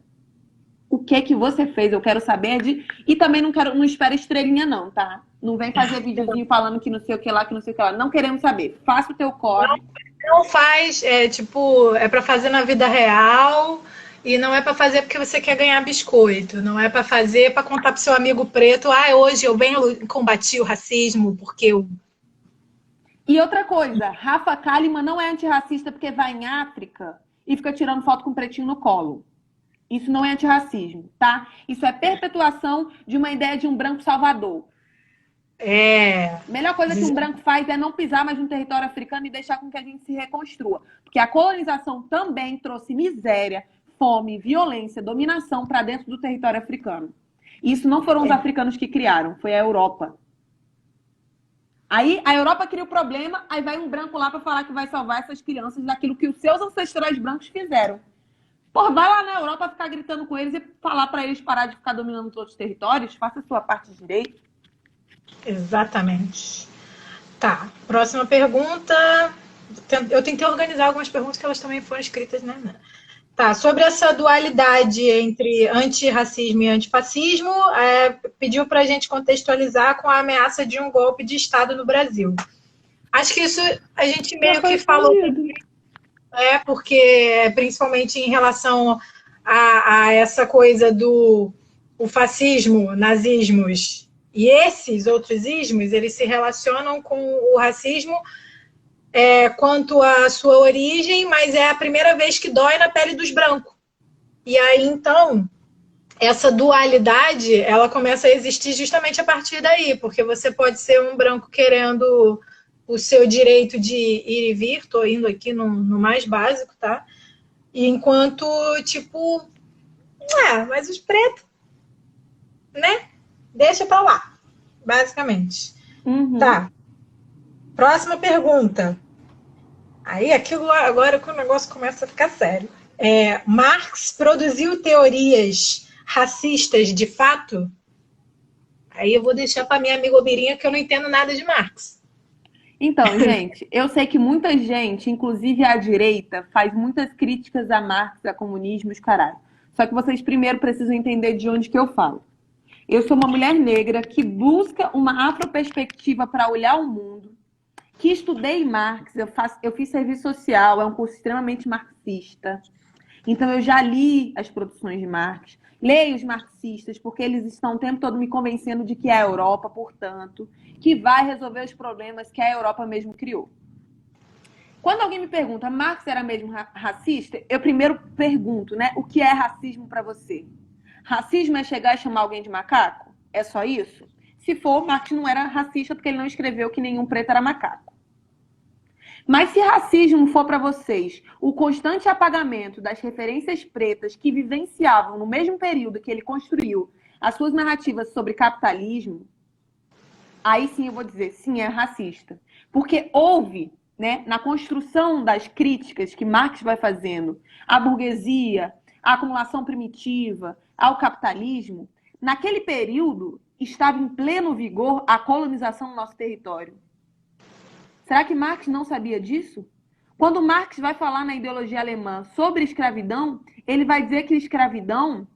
O que você fez? Eu quero saber E também não espera estrelinha, não, tá? Não vem fazer videozinho falando que não sei o que lá, que não sei o que lá. Não queremos saber. Faça o teu corre. Não faz, é para fazer na vida real e não é para fazer porque você quer ganhar biscoito. Não é para fazer para contar pro seu amigo preto, hoje eu venho combater o racismo porque eu... E outra coisa, Rafa Kalimann não é antirracista porque vai em África e fica tirando foto com um pretinho no colo. Isso não é antirracismo, tá? Isso é perpetuação de uma ideia de um branco salvador. A melhor coisa que um branco faz é não pisar mais no território africano e deixar com que a gente se reconstrua. Porque a colonização também trouxe miséria, fome, violência, dominação para dentro do território africano. E isso não foram os africanos que criaram, foi a Europa. Aí a Europa cria o problema, aí vai um branco lá para falar que vai salvar essas crianças daquilo que os seus ancestrais brancos fizeram. Pô, vai lá na Europa ficar gritando com eles e falar para eles parar de ficar dominando todos os territórios, faça a sua parte de direito. Exatamente. Tá, próxima pergunta. Eu tentei organizar algumas perguntas que elas também foram escritas, né? Tá, sobre essa dualidade entre antirracismo e antifascismo, pediu para a gente contextualizar com a ameaça de um golpe de Estado no Brasil. Acho que isso a gente meio que falou, porque principalmente em relação a essa coisa do o fascismo, nazismos e esses outros ismos, eles se relacionam com o racismo quanto à sua origem, mas é a primeira vez que dói na pele dos brancos. E aí, então, essa dualidade, ela começa a existir justamente a partir daí, porque você pode ser um branco querendo o seu direito de ir e vir, estou indo aqui no mais básico, tá? E enquanto, tipo, mas os pretos né? Deixa pra lá, basicamente. Tá. Próxima pergunta. Aí aquilo agora que o negócio começa a ficar sério. Marx produziu teorias racistas de fato? Aí eu vou deixar para minha amiga Obirinha que eu não entendo nada de Marx. Então, gente, eu sei que muita gente, inclusive a direita, faz muitas críticas a Marx, a comunismo, os caralho. Só que vocês primeiro precisam entender de onde que eu falo. Eu sou uma mulher negra que busca uma afroperspectiva para olhar o mundo, que estudei Marx, eu fiz serviço social, é um curso extremamente marxista. Então eu já li as produções de Marx, leio os marxistas, porque eles estão o tempo todo me convencendo de que é a Europa, portanto, que vai resolver os problemas que a Europa mesmo criou. Quando alguém me pergunta, Marx era mesmo racista? Eu primeiro pergunto, né, o que é racismo para você? Racismo é chegar e chamar alguém de macaco? É só isso? Se for, Marx não era racista porque ele não escreveu que nenhum preto era macaco. Mas se racismo for para vocês o constante apagamento das referências pretas que vivenciavam no mesmo período que ele construiu as suas narrativas sobre capitalismo, aí sim eu vou dizer, sim, é racista. Porque houve, né, na construção das críticas que Marx vai fazendo à burguesia, à acumulação primitiva, ao capitalismo, naquele período estava em pleno vigor a colonização do nosso território. Será que Marx não sabia disso? Quando Marx vai falar na ideologia alemã sobre escravidão, ele vai dizer que a escravidão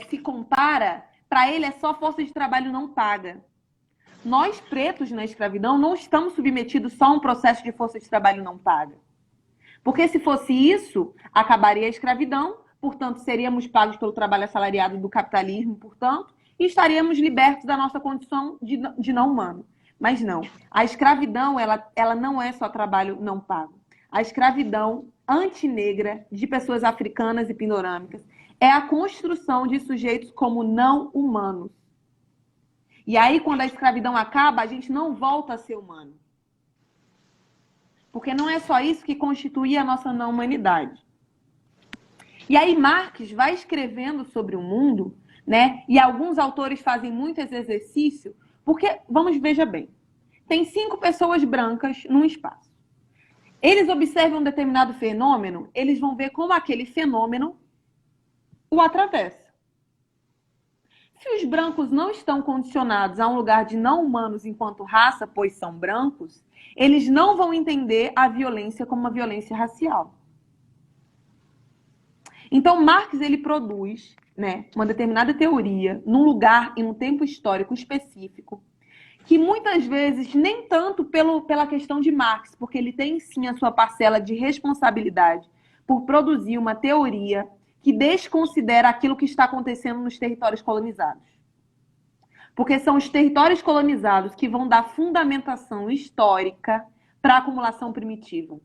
se compara, para ele é só força de trabalho não paga. Nós, pretos, na escravidão, não estamos submetidos só a um processo de força de trabalho não paga. Porque se fosse isso, acabaria a escravidão, portanto, seríamos pagos pelo trabalho assalariado do capitalismo, portanto, e estaríamos libertos da nossa condição de não humano. Mas não, a escravidão ela não é só trabalho não pago. A escravidão antinegra de pessoas africanas e pindorâmicas é a construção de sujeitos como não humanos. E aí, quando a escravidão acaba, a gente não volta a ser humano. Porque não é só isso que constitui a nossa não humanidade. E aí Marx vai escrevendo sobre o mundo, né? E alguns autores fazem muito esse exercício. Porque, veja bem, tem 5 pessoas brancas num espaço. Eles observam um determinado fenômeno, eles vão ver como aquele fenômeno o atravessa. Se os brancos não estão condicionados a um lugar de não humanos enquanto raça, pois são brancos, eles não vão entender a violência como uma violência racial. Então, Marx ele produz, né, uma determinada teoria num lugar e num tempo histórico específico, que muitas vezes nem tanto pela questão de Marx, porque ele tem sim a sua parcela de responsabilidade por produzir uma teoria que desconsidera aquilo que está acontecendo nos territórios colonizados. Porque são os territórios colonizados que vão dar fundamentação histórica para a acumulação primitiva.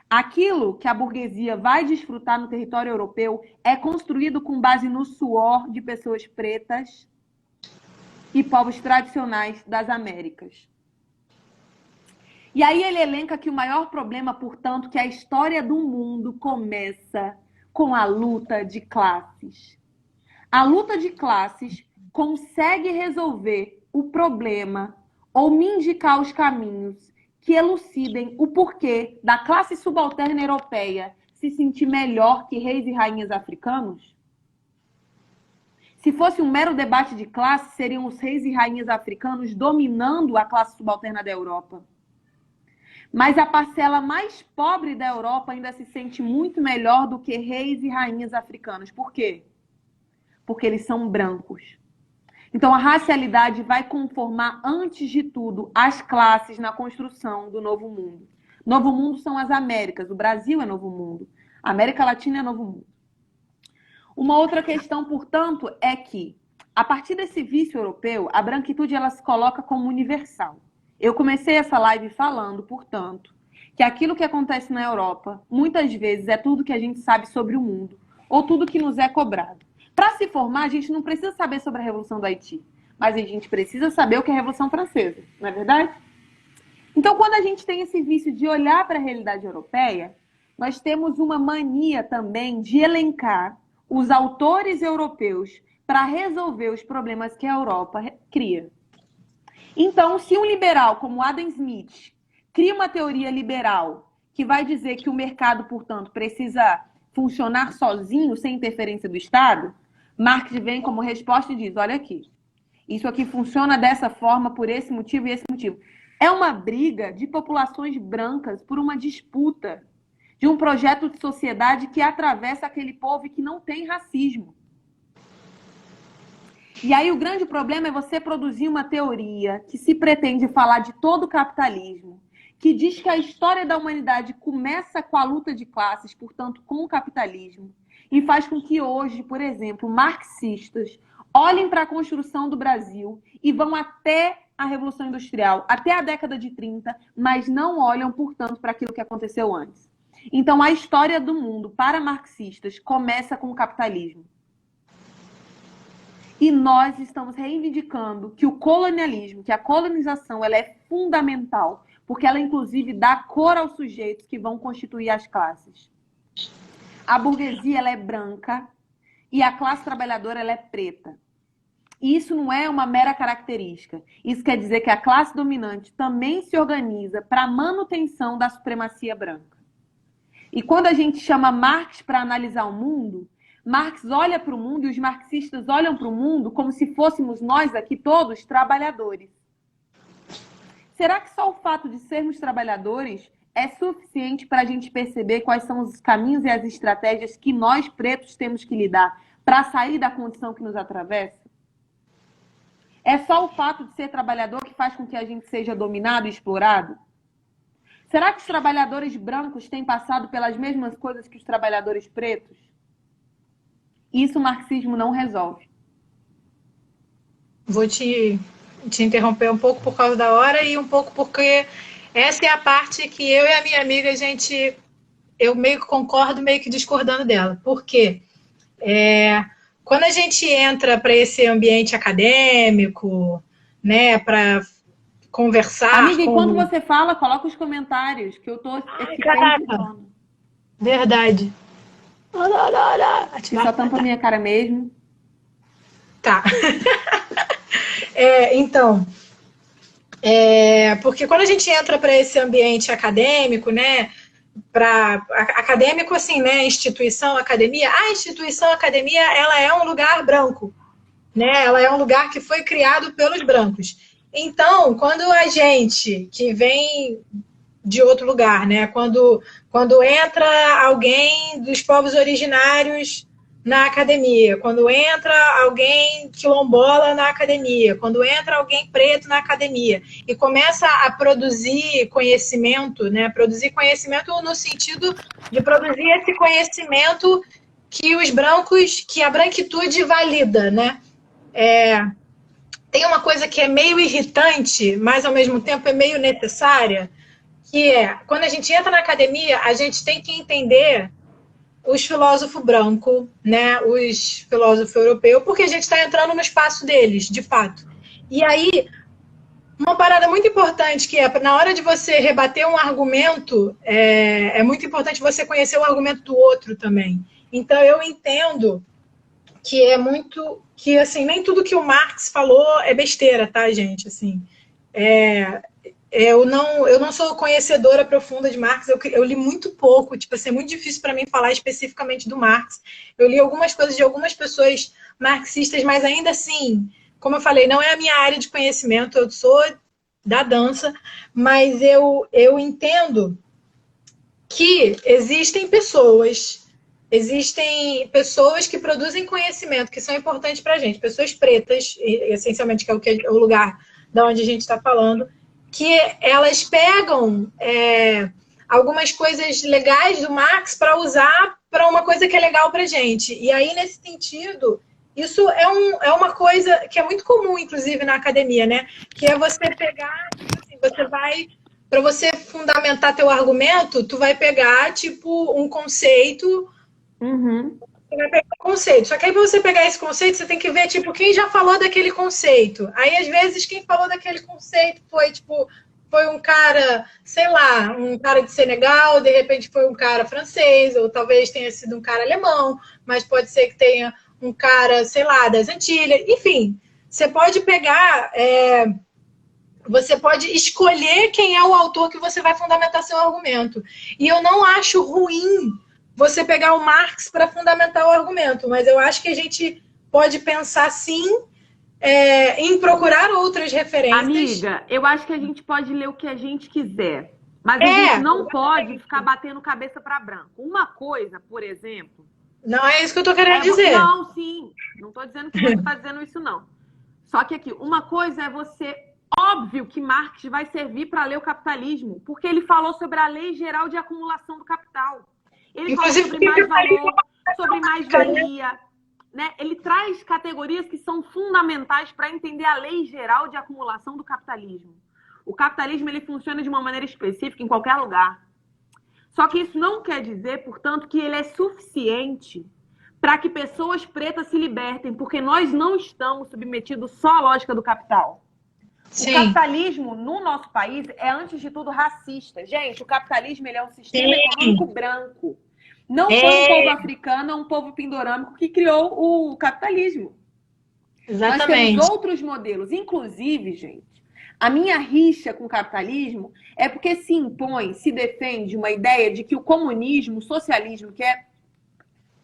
Aquilo que a burguesia vai desfrutar no território europeu é construído com base no suor de pessoas pretas e povos tradicionais das Américas. E aí ele elenca que o maior problema, portanto, que a história do mundo começa com a luta de classes. A luta de classes consegue resolver o problema ou me indicar os caminhos que elucidem o porquê da classe subalterna europeia se sentir melhor que reis e rainhas africanos? Se fosse um mero debate de classe, seriam os reis e rainhas africanos dominando a classe subalterna da Europa. Mas a parcela mais pobre da Europa ainda se sente muito melhor do que reis e rainhas africanos. Por quê? Porque eles são brancos. Então, a racialidade vai conformar, antes de tudo, as classes na construção do Novo Mundo. Novo Mundo são as Américas. O Brasil é Novo Mundo. A América Latina é Novo Mundo. Uma outra questão, portanto, é que, a partir desse vício europeu, a branquitude ela se coloca como universal. Eu comecei essa live falando, portanto, que aquilo que acontece na Europa, muitas vezes, é tudo que a gente sabe sobre o mundo, ou tudo que nos é cobrado. Para se formar, a gente não precisa saber sobre a Revolução do Haiti, mas a gente precisa saber o que é a Revolução Francesa, não é verdade? Então, quando a gente tem esse vício de olhar para a realidade europeia, nós temos uma mania também de elencar os autores europeus para resolver os problemas que a Europa cria. Então, se um liberal como Adam Smith cria uma teoria liberal que vai dizer que o mercado, portanto, precisa funcionar sozinho, sem interferência do Estado, Marx vem como resposta e diz, olha aqui, isso aqui funciona dessa forma por esse motivo e esse motivo. É uma briga de populações brancas por uma disputa de um projeto de sociedade que atravessa aquele povo e que não tem racismo. E aí o grande problema é você produzir uma teoria que se pretende falar de todo o capitalismo, que diz que a história da humanidade começa com a luta de classes, portanto, com o capitalismo, e faz com que hoje, por exemplo, marxistas olhem para a construção do Brasil e vão até a Revolução Industrial, até a década de 30, mas não olham, portanto, para aquilo que aconteceu antes. Então, a história do mundo, para marxistas, começa com o capitalismo. E nós estamos reivindicando que o colonialismo, que a colonização, ela é fundamental, porque ela, inclusive, dá cor aos sujeitos que vão constituir as classes. A burguesia, ela é branca e a classe trabalhadora, ela é preta. E isso não é uma mera característica. Isso quer dizer que a classe dominante também se organiza para a manutenção da supremacia branca. E quando a gente chama Marx para analisar o mundo, Marx olha para o mundo e os marxistas olham para o mundo como se fôssemos nós aqui todos trabalhadores. Será que só o fato de sermos trabalhadores é suficiente para a gente perceber quais são os caminhos e as estratégias que nós pretos temos que lidar para sair da condição que nos atravessa? É só o fato de ser trabalhador que faz com que a gente seja dominado e explorado? Será que os trabalhadores brancos têm passado pelas mesmas coisas que os trabalhadores pretos? Isso o marxismo não resolve. Vou te interromper um pouco por causa da hora e um pouco porque essa é a parte que eu e a minha amiga, eu meio que concordo, meio que discordando dela. Por quê? Quando a gente entra para esse ambiente acadêmico, né, para conversar... Amiga, e quando você fala, coloca os comentários, que eu tô aqui pensando. Verdade. Só tampa a minha cara mesmo. Tá. Então, porque quando a gente entra para esse ambiente acadêmico, né, acadêmico assim, né, instituição, academia, a instituição academia, ela é um lugar branco, né, ela é um lugar que foi criado pelos brancos. Então, quando a gente que vem de outro lugar, né, quando entra alguém dos povos originários na academia, quando entra alguém quilombola na academia, quando entra alguém preto na academia e começa a produzir conhecimento, né? Produzir conhecimento no sentido de produzir esse conhecimento que os brancos, que a branquitude valida, né? Tem uma coisa que é meio irritante, mas ao mesmo tempo é meio necessária, que quando a gente entra na academia, a gente tem que entender os filósofos brancos, né, os filósofos europeus, porque a gente está entrando no espaço deles, de fato. E aí, uma parada muito importante, que na hora de você rebater um argumento, é muito importante você conhecer o argumento do outro também. Então, eu entendo que que, assim, nem tudo que o Marx falou é besteira, tá, gente? Assim, eu não sou conhecedora profunda de Marx, eu li muito pouco, tipo assim, é muito difícil para mim falar especificamente do Marx. Eu li algumas coisas de algumas pessoas marxistas, mas ainda assim, como eu falei, não é a minha área de conhecimento, eu sou da dança, mas eu entendo que existem pessoas que produzem conhecimento, que são importantes para a gente, pessoas pretas, essencialmente, que é o lugar da onde a gente está falando, que elas pegam algumas coisas legais do Marx para usar para uma coisa que é legal para a gente. E aí, nesse sentido, isso é uma coisa que é muito comum, inclusive, na academia, né? Que é você pegar, assim, para você fundamentar teu argumento, tu vai pegar, tipo, um conceito... Uhum. Você vai pegar um conceito. Só que aí, para você pegar esse conceito, você tem que ver, tipo, quem já falou daquele conceito. Aí, às vezes, quem falou daquele conceito foi um cara, sei lá, um cara de Senegal, de repente foi um cara francês, ou talvez tenha sido um cara alemão, mas pode ser que tenha um cara, sei lá, das Antilhas, enfim, você pode pegar, você pode escolher quem é o autor que você vai fundamentar seu argumento. E eu não acho ruim você pegar o Marx para fundamentar o argumento, mas eu acho que a gente pode pensar sim em procurar outras referências. Amiga, eu acho que a gente pode ler o que a gente quiser, mas a gente não pode ficar batendo cabeça para branco. Uma coisa, por exemplo... Não é isso que eu tô querendo dizer. Não, sim. Não tô dizendo que você tá dizendo isso, não. Só que aqui, uma coisa é você... Óbvio que Marx vai servir para ler o capitalismo, porque ele falou sobre a lei geral de acumulação do capital. Ele Inclusive, falou sobre mais-valor, sobre mais-valia. Né? Ele traz categorias que são fundamentais para entender a lei geral de acumulação do capitalismo. O capitalismo ele funciona de uma maneira específica em qualquer lugar. Só que isso não quer dizer, portanto, que ele é suficiente para que pessoas pretas se libertem, porque nós não estamos submetidos só à lógica do capital. Sim. O capitalismo no nosso país é, antes de tudo, racista. Gente, o capitalismo ele é um sistema econômico branco. Não foi um povo africano, um povo pindorâmico que criou o capitalismo. Exatamente. Nós temos outros modelos. Inclusive, gente, a minha rixa com o capitalismo é porque se impõe, se defende uma ideia de que o comunismo, o socialismo, que é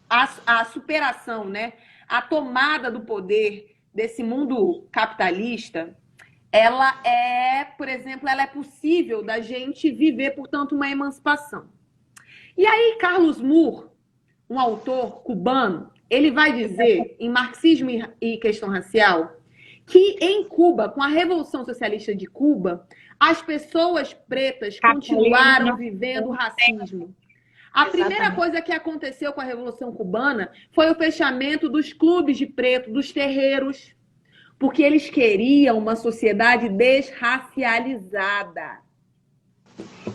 a superação, né, a tomada do poder desse mundo capitalista, ela é, por exemplo, ela é possível da gente viver, portanto, uma emancipação. E aí, Carlos Moore, um autor cubano, ele vai dizer, em Marxismo e Questão Racial, que em Cuba, com a Revolução Socialista de Cuba, as pessoas pretas continuaram vivendo o racismo. A primeira coisa que aconteceu com a Revolução Cubana foi o fechamento dos clubes de preto, dos terreiros, porque eles queriam uma sociedade desracializada.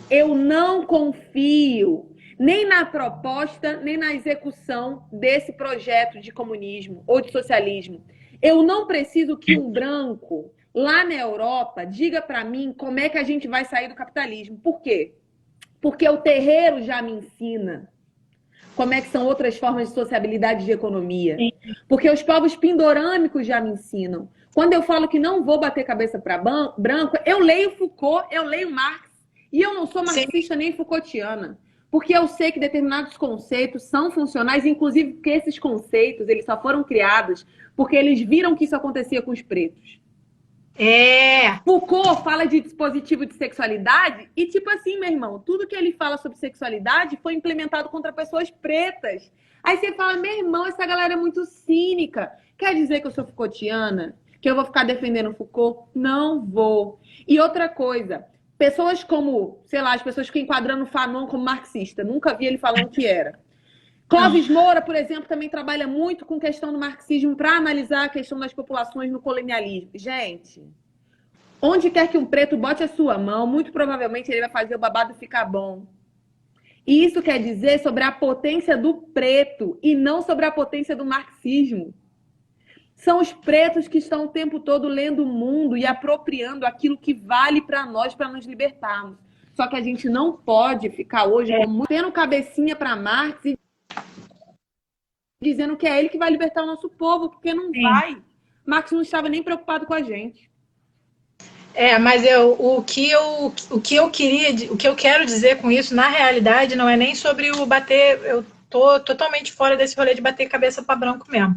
Eu não confio nem na proposta, nem na execução desse projeto de comunismo ou de socialismo. Eu não preciso que um branco, lá na Europa, diga para mim como é que a gente vai sair do capitalismo. Por quê? Porque o terreiro já me ensina como é que são outras formas de sociabilidade de economia. Porque os povos pindorâmicos já me ensinam. Quando eu falo que não vou bater cabeça para branco, eu leio Foucault, eu leio Marx. E eu não sou marxista nem Foucaultiana. Porque eu sei que determinados conceitos são funcionais, inclusive porque esses conceitos eles só foram criados porque eles viram que isso acontecia com os pretos. Foucault fala de dispositivo de sexualidade e, tipo assim, meu irmão, tudo que ele fala sobre sexualidade foi implementado contra pessoas pretas. Aí você fala, meu irmão, essa galera é muito cínica. Quer dizer que eu sou Foucaultiana? Que eu vou ficar defendendo Foucault? Não vou. E outra coisa, pessoas como, sei lá, as pessoas que enquadrando o Fanon como marxista, nunca vi ele falando que era. Clóvis Moura, por exemplo, também trabalha muito com questão do marxismo para analisar a questão das populações no colonialismo. Gente, onde quer que um preto bote a sua mão, muito provavelmente ele vai fazer o babado ficar bom. E isso quer dizer sobre a potência do preto e não sobre a potência do marxismo. São os pretos que estão o tempo todo lendo o mundo e apropriando aquilo que vale para nós, para nos libertarmos. Só que a gente não pode ficar hoje tendo cabecinha para Marx e dizendo que é ele que vai libertar o nosso povo, porque não vai. Marx não estava nem preocupado com a gente. Mas o que eu quero dizer com isso, na realidade, não é nem sobre o bater. Eu tô totalmente fora desse rolê de bater cabeça para branco mesmo.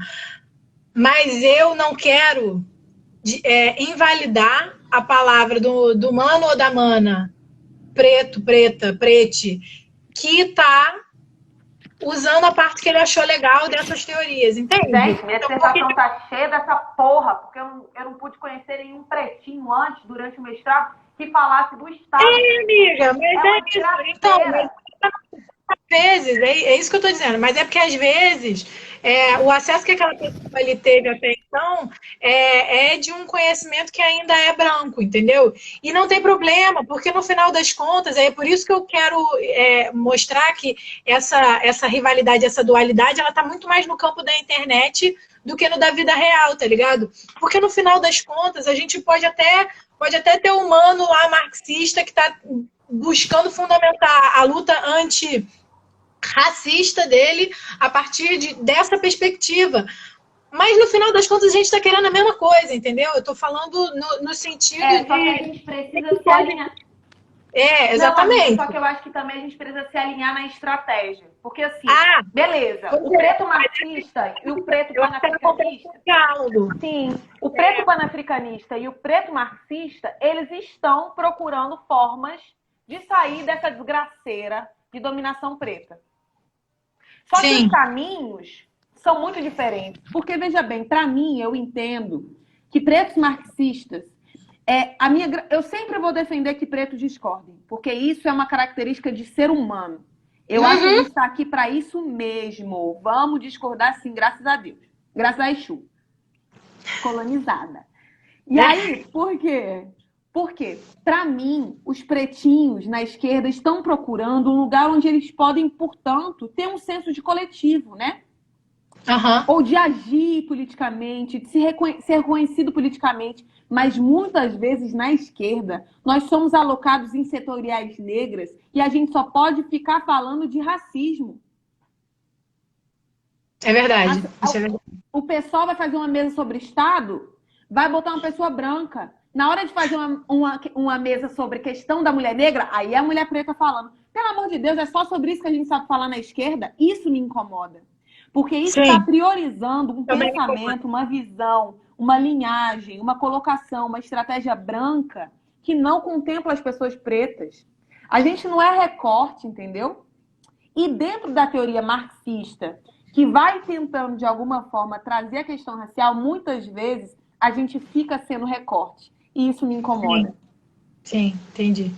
Mas eu não quero invalidar a palavra do mano ou da mana, preto, preta, prete, que está usando a parte que ele achou legal dessas teorias, entende? Gente, minha dissertação tá cheia dessa porra, porque eu não pude conhecer nenhum pretinho antes, durante o mestrado, que falasse do Estado. Amiga, mas isso. Então, às vezes, é isso que eu tô dizendo, mas é porque às vezes o acesso que aquela pessoa ali teve até então é de um conhecimento que ainda é branco, entendeu? E não tem problema, porque no final das contas, é por isso que eu quero mostrar que essa rivalidade, essa dualidade, ela tá muito mais no campo da internet do que no da vida real, tá ligado? Porque no final das contas, a gente pode até ter um mano lá marxista que tá buscando fundamentar a luta antirracista dele a partir dessa perspectiva. Mas no final das contas a gente está querendo a mesma coisa, entendeu? Eu estou falando no sentido Só que a de. gente precisa se alinhar. É, Não, amiga, exatamente. só que eu acho que também a gente precisa se alinhar na estratégia. Porque assim, Ah, beleza, o preto marxista e o preto eu até comprei panafricanista. um diálogo. Sim, o preto panafricanista e o preto marxista, eles estão procurando formas de sair dessa desgraceira de dominação preta. Só que os Sim. caminhos são muito diferentes. Porque, veja bem, para mim, eu entendo que pretos marxistas. Eu sempre vou defender que pretos discordem, porque isso é uma característica de ser humano. Eu acho que a gente está aqui para isso mesmo. Vamos discordar sim, graças a Deus. Graças a Exu. Colonizada. E aí, por quê? Porque, para mim, os pretinhos na esquerda estão procurando um lugar onde eles podem, portanto, ter um senso de coletivo, né? Uhum. Ou de agir politicamente, de ser reconhecido politicamente. Mas muitas vezes na esquerda nós somos alocados em setoriais negras e a gente só pode ficar falando de racismo. É verdade. Isso é verdade. O pessoal vai fazer uma mesa sobre Estado, vai botar uma pessoa branca. Na hora de fazer uma mesa sobre questão da mulher negra, aí é a mulher preta falando. Pelo amor de Deus, é só sobre isso que a gente sabe falar na esquerda? Isso me incomoda. Porque isso está priorizando um pensamento, uma visão, uma linhagem, uma colocação, uma estratégia branca que não contempla as pessoas pretas. A gente não é recorte, entendeu? E dentro da teoria marxista, que vai tentando, de alguma forma, trazer a questão racial, muitas vezes a gente fica sendo recorte. E isso me incomoda. Sim, entendi.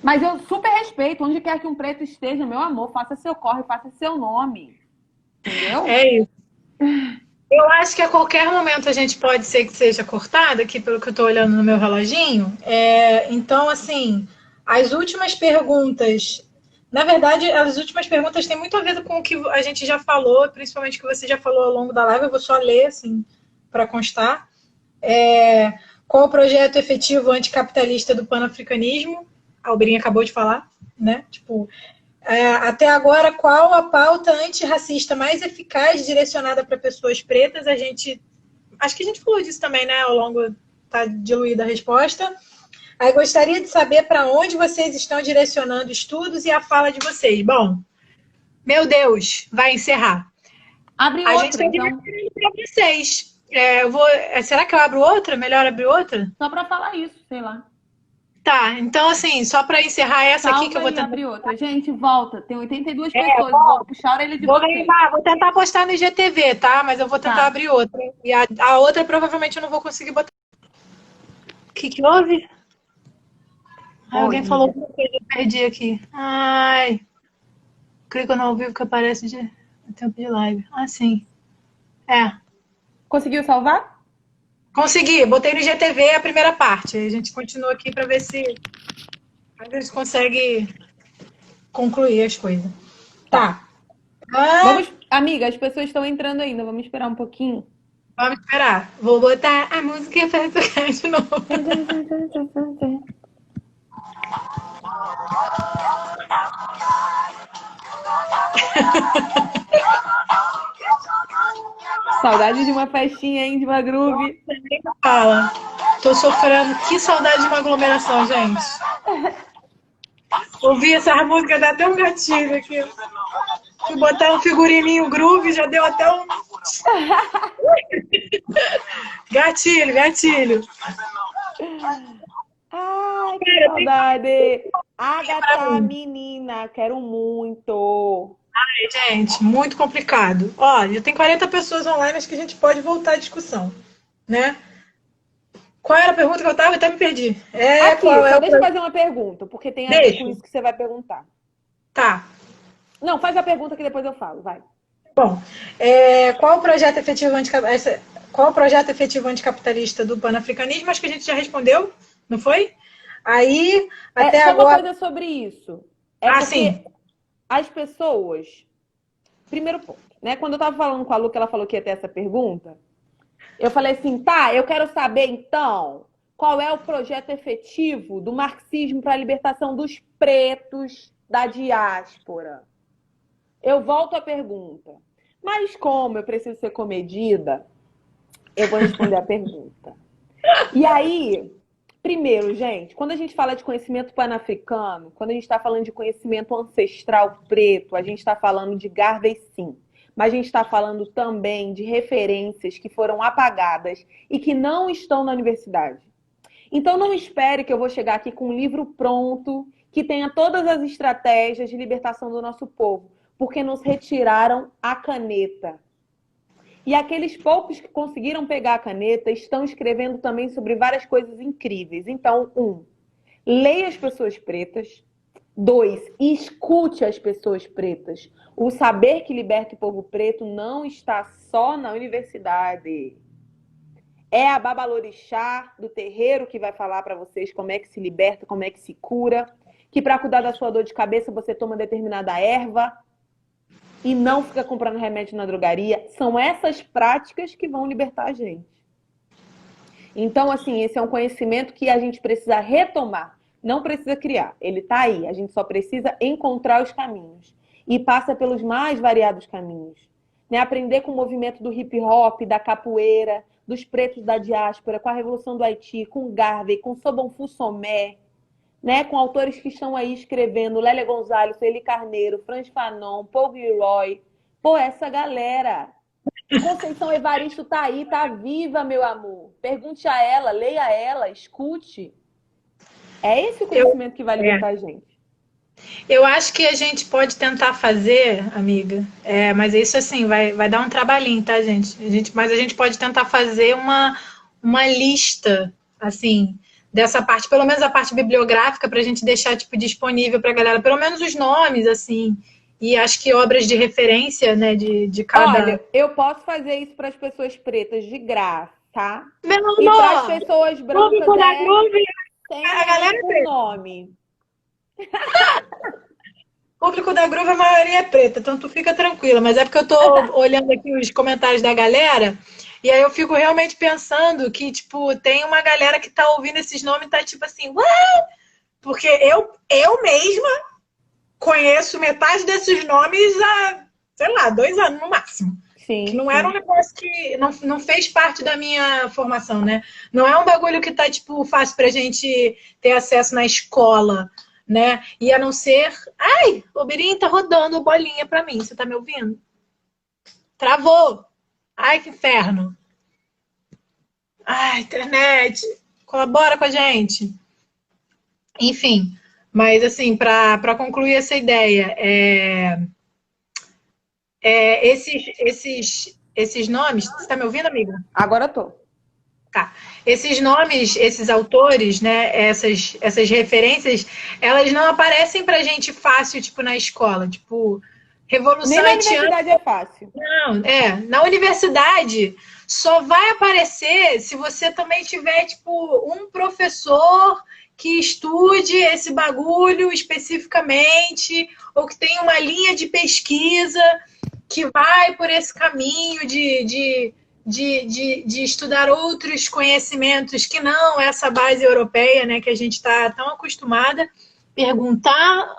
Mas eu super respeito. Onde quer que um preto esteja, meu amor, faça seu corre, faça seu nome. Entendeu? É isso. Eu acho que a qualquer momento a gente pode ser que seja cortada, aqui pelo que eu estou olhando no meu reloginho. Então, assim, as últimas perguntas. Na verdade, as últimas perguntas têm muito a ver com o que a gente já falou, principalmente o que você já falou ao longo da live. Eu vou só ler, assim, para constar. Qual o projeto efetivo anticapitalista do panafricanismo? A Albrinha acabou de falar, né? Tipo, até agora, qual a pauta antirracista mais eficaz direcionada para pessoas pretas? Acho que a gente falou disso também, né? Ao longo, tá diluída a resposta. Aí gostaria de saber para onde vocês estão direcionando estudos e a fala de vocês. Bom, meu Deus, vai encerrar. Abre A outra, gente tem que então. para vocês. Será que eu abro outra? Melhor abrir outra? Só para falar isso, sei lá. Tá, então assim, só para encerrar essa aqui que eu vou tentar. Abrir outra. Gente, volta. Tem 82 pessoas. Vou puxar a orelha de vocês. Vou tentar postar no IGTV, tá? Mas eu vou tentar abrir outra. E a outra provavelmente eu não vou conseguir botar. O que houve? Alguém falou que eu perdi aqui. Ai. Clica no ao vivo que aparece de tempo de live. Ah, sim. Conseguiu salvar? Consegui. Botei no IGTV a primeira parte. A gente continua aqui para ver se a gente consegue concluir as coisas. Tá. Amiga, as pessoas estão entrando ainda. Vamos esperar um pouquinho. Vamos esperar. Vou botar a música para tocar de novo. Saudade de uma festinha, hein, de uma groove. Fala. Tô sofrendo. Que saudade de uma aglomeração, gente. Ouvir essa música dá até um gatilho aqui. Fui botar um figurininho groove, já deu até um... Gatilho, gatilho. Ai, que saudade. Agatha, menina, quero muito. Ai, gente, muito complicado. Ó, já tem 40 pessoas online, acho que a gente pode voltar à discussão, né? Qual era a pergunta que eu tava? Eu até me perdi. Deixa eu fazer uma pergunta, porque tem a ver com isso que você vai perguntar. Tá. Não, faz a pergunta que depois eu falo, vai. Bom, qual o projeto efetivo anticapitalista do panafricanismo? Acho que a gente já respondeu, não foi? Aí, até só agora... uma coisa sobre isso. Sim. As pessoas... Primeiro ponto, né? Quando eu tava falando com a Lu, que ela falou que ia ter essa pergunta, eu falei assim, tá, eu quero saber, então, qual é o projeto efetivo do marxismo para a libertação dos pretos da diáspora. Eu volto à pergunta. Mas como eu preciso ser comedida, Eu vou responder a pergunta. E aí, primeiro, gente, quando a gente fala de conhecimento pan-africano, quando a gente está falando de conhecimento ancestral preto, a gente está falando de Garvey, sim. Mas a gente está falando também de referências que foram apagadas e que não estão na universidade. Então não espere que eu vou chegar aqui com um livro pronto, que tenha todas as estratégias de libertação do nosso povo, porque nos retiraram a caneta. E aqueles poucos que conseguiram pegar a caneta estão escrevendo também sobre várias coisas incríveis. Então, leia as pessoas pretas. 2, escute as pessoas pretas. O saber que liberta o povo preto não está só na universidade. É a babalorixá do terreiro que vai falar para vocês como é que se liberta, como é que se cura. Que para cuidar da sua dor de cabeça você toma determinada erva e não fica comprando remédio na drogaria. São essas práticas que vão libertar a gente. Então, assim, esse é um conhecimento que a gente precisa retomar. Não precisa criar. Ele está aí. A gente só precisa encontrar os caminhos. E passa pelos mais variados caminhos. Né? Aprender com o movimento do hip hop, da capoeira, dos pretos da diáspora, com a Revolução do Haiti, com Garvey, com Sobonfu Somé, né? Com autores que estão aí escrevendo, Lélia Gonzalez, Eli Carneiro, Franz Fanon, Paul Gilroy. Pô, essa galera. Conceição Evaristo tá aí, tá viva, meu amor. Pergunte a ela, leia ela, escute. É esse o conhecimento que vai libertar a gente. Eu acho que a gente pode tentar fazer, amiga, mas isso assim vai dar um trabalhinho, tá, gente? Mas a gente pode tentar fazer uma lista, assim, dessa parte, pelo menos a parte bibliográfica, para a gente deixar tipo, disponível para a galera, pelo menos os nomes, assim, e acho que obras de referência, né, de cada... Olha, eu posso fazer isso para as pessoas pretas de graça, tá? Meu E amor, para as pessoas brancas tem a galera com nome. O público da Groove, a maioria é preta, então tu fica tranquila. Mas é porque eu tô olhando aqui os comentários da galera, e aí eu fico realmente pensando que, tipo, tem uma galera que tá ouvindo esses nomes e tá tipo assim, ué! Porque eu mesma conheço metade desses nomes há, sei lá, 2 anos no máximo. Sim, Que não era um negócio que não fez parte da minha formação, né? Não é um bagulho que tá, tipo, fácil pra gente ter acesso na escola, né? E a não ser... Ai, o Birinho tá rodando bolinha pra mim. Você tá me ouvindo? Travou. Ai, que inferno. Ai, internet. Colabora com a gente. Enfim, mas assim, para concluir essa ideia, esses nomes... Você tá me ouvindo, amiga? Agora eu tô. Tá. Esses nomes, esses autores, né, essas referências, elas não aparecem pra gente fácil, tipo, na escola. Tipo, Revolução Nem na Haitiana. universidade é fácil. Não, na universidade só vai aparecer se você também tiver, tipo, um professor que estude esse bagulho especificamente, ou que tenha uma linha de pesquisa que vai por esse caminho de estudar outros conhecimentos que não essa base europeia, né, que a gente está tão acostumada. Perguntar,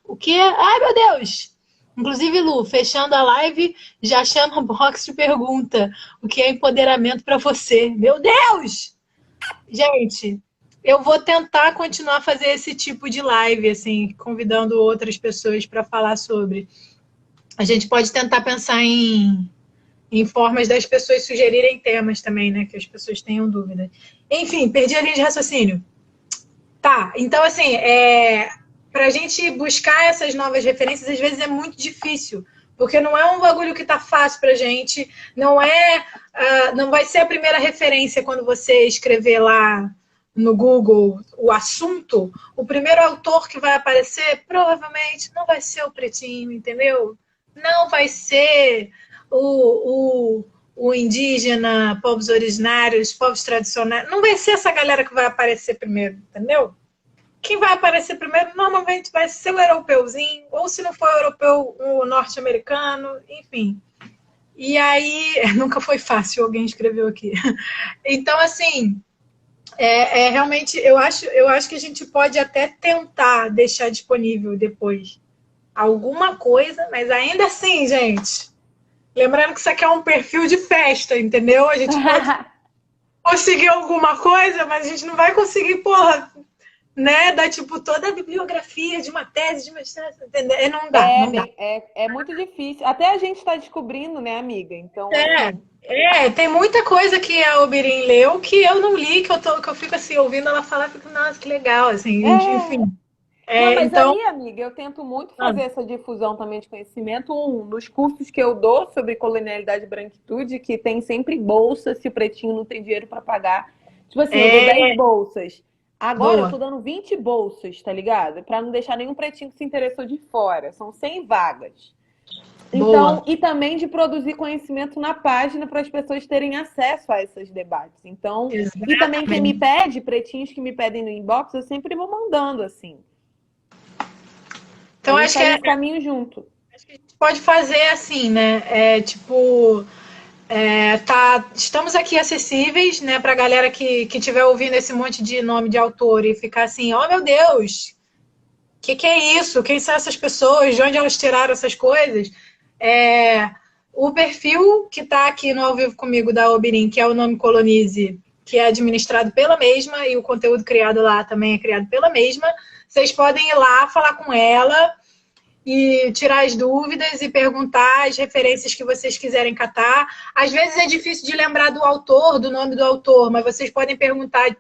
o quê? Ai, meu Deus! Inclusive, Lu, fechando a live, já chama o box de pergunta. O que é empoderamento para você? Meu Deus! Gente, eu vou tentar continuar a fazer esse tipo de live, assim, convidando outras pessoas para falar sobre. A gente pode tentar pensar em formas das pessoas sugerirem temas também, né? Que as pessoas tenham dúvida. Enfim, perdi a linha de raciocínio. Tá, então assim, pra gente buscar essas novas referências, às vezes é muito difícil, porque não é um bagulho que tá fácil pra gente, não vai ser a primeira referência quando você escrever lá no Google o assunto, o primeiro autor que vai aparecer provavelmente não vai ser o Pretinho, entendeu? Não vai ser o indígena, povos originários, povos tradicionais. Não vai ser essa galera que vai aparecer primeiro, entendeu? Quem vai aparecer primeiro normalmente vai ser o europeuzinho, ou se não for o europeu, o norte-americano, enfim. E aí, nunca foi fácil, alguém escreveu aqui. Então, assim, realmente, eu acho que a gente pode até tentar deixar disponível depois alguma coisa, mas ainda assim, gente, Lembrando que isso aqui é um perfil de festa, entendeu? A gente pode conseguir alguma coisa, mas a gente não vai conseguir, porra, né? Dar, tipo, toda a bibliografia de uma tese, de mestrado, entendeu? Não dá, não dá. É muito difícil. Até a gente está descobrindo, né, amiga? Então, É, assim, tem muita coisa que a Obirin leu que eu não li, que eu fico assim, ouvindo ela falar, fico, nossa, que legal, assim, enfim. é. Não, mas Então, aí, amiga, eu tento muito ah, fazer essa difusão também de conhecimento. Nos cursos que eu dou sobre colonialidade e branquitude, que tem sempre bolsa se o pretinho não tem dinheiro para pagar. Tipo assim, eu dou 10 é bolsas. Agora eu boa, tô dando 20 bolsas, tá ligado? Para não deixar nenhum pretinho que se interessou de fora. São 100 vagas. boa, Então, e também de produzir conhecimento na página para as pessoas terem acesso a esses debates. Então, e também quem me exatamente. pede, pretinhos que me pedem no inbox, eu sempre vou mandando assim. A Então, gente acho que tá nesse caminho junto. a gente pode fazer assim, né? Tipo, estamos aqui acessíveis, né, para a galera que estiver ouvindo esse monte de nome de autor e ficar assim, oh meu Deus, que é isso? Quem são essas pessoas? De onde elas tiraram essas coisas? É, o perfil que está aqui no Ao Vivo Comigo da Obirim, que é o Nome Colonize, que é administrado pela mesma, e o conteúdo criado lá também é criado pela mesma, vocês podem ir lá falar com ela e tirar as dúvidas e perguntar as referências que vocês quiserem catar. Às vezes é difícil de lembrar do autor, do nome do autor, mas vocês podem perguntar,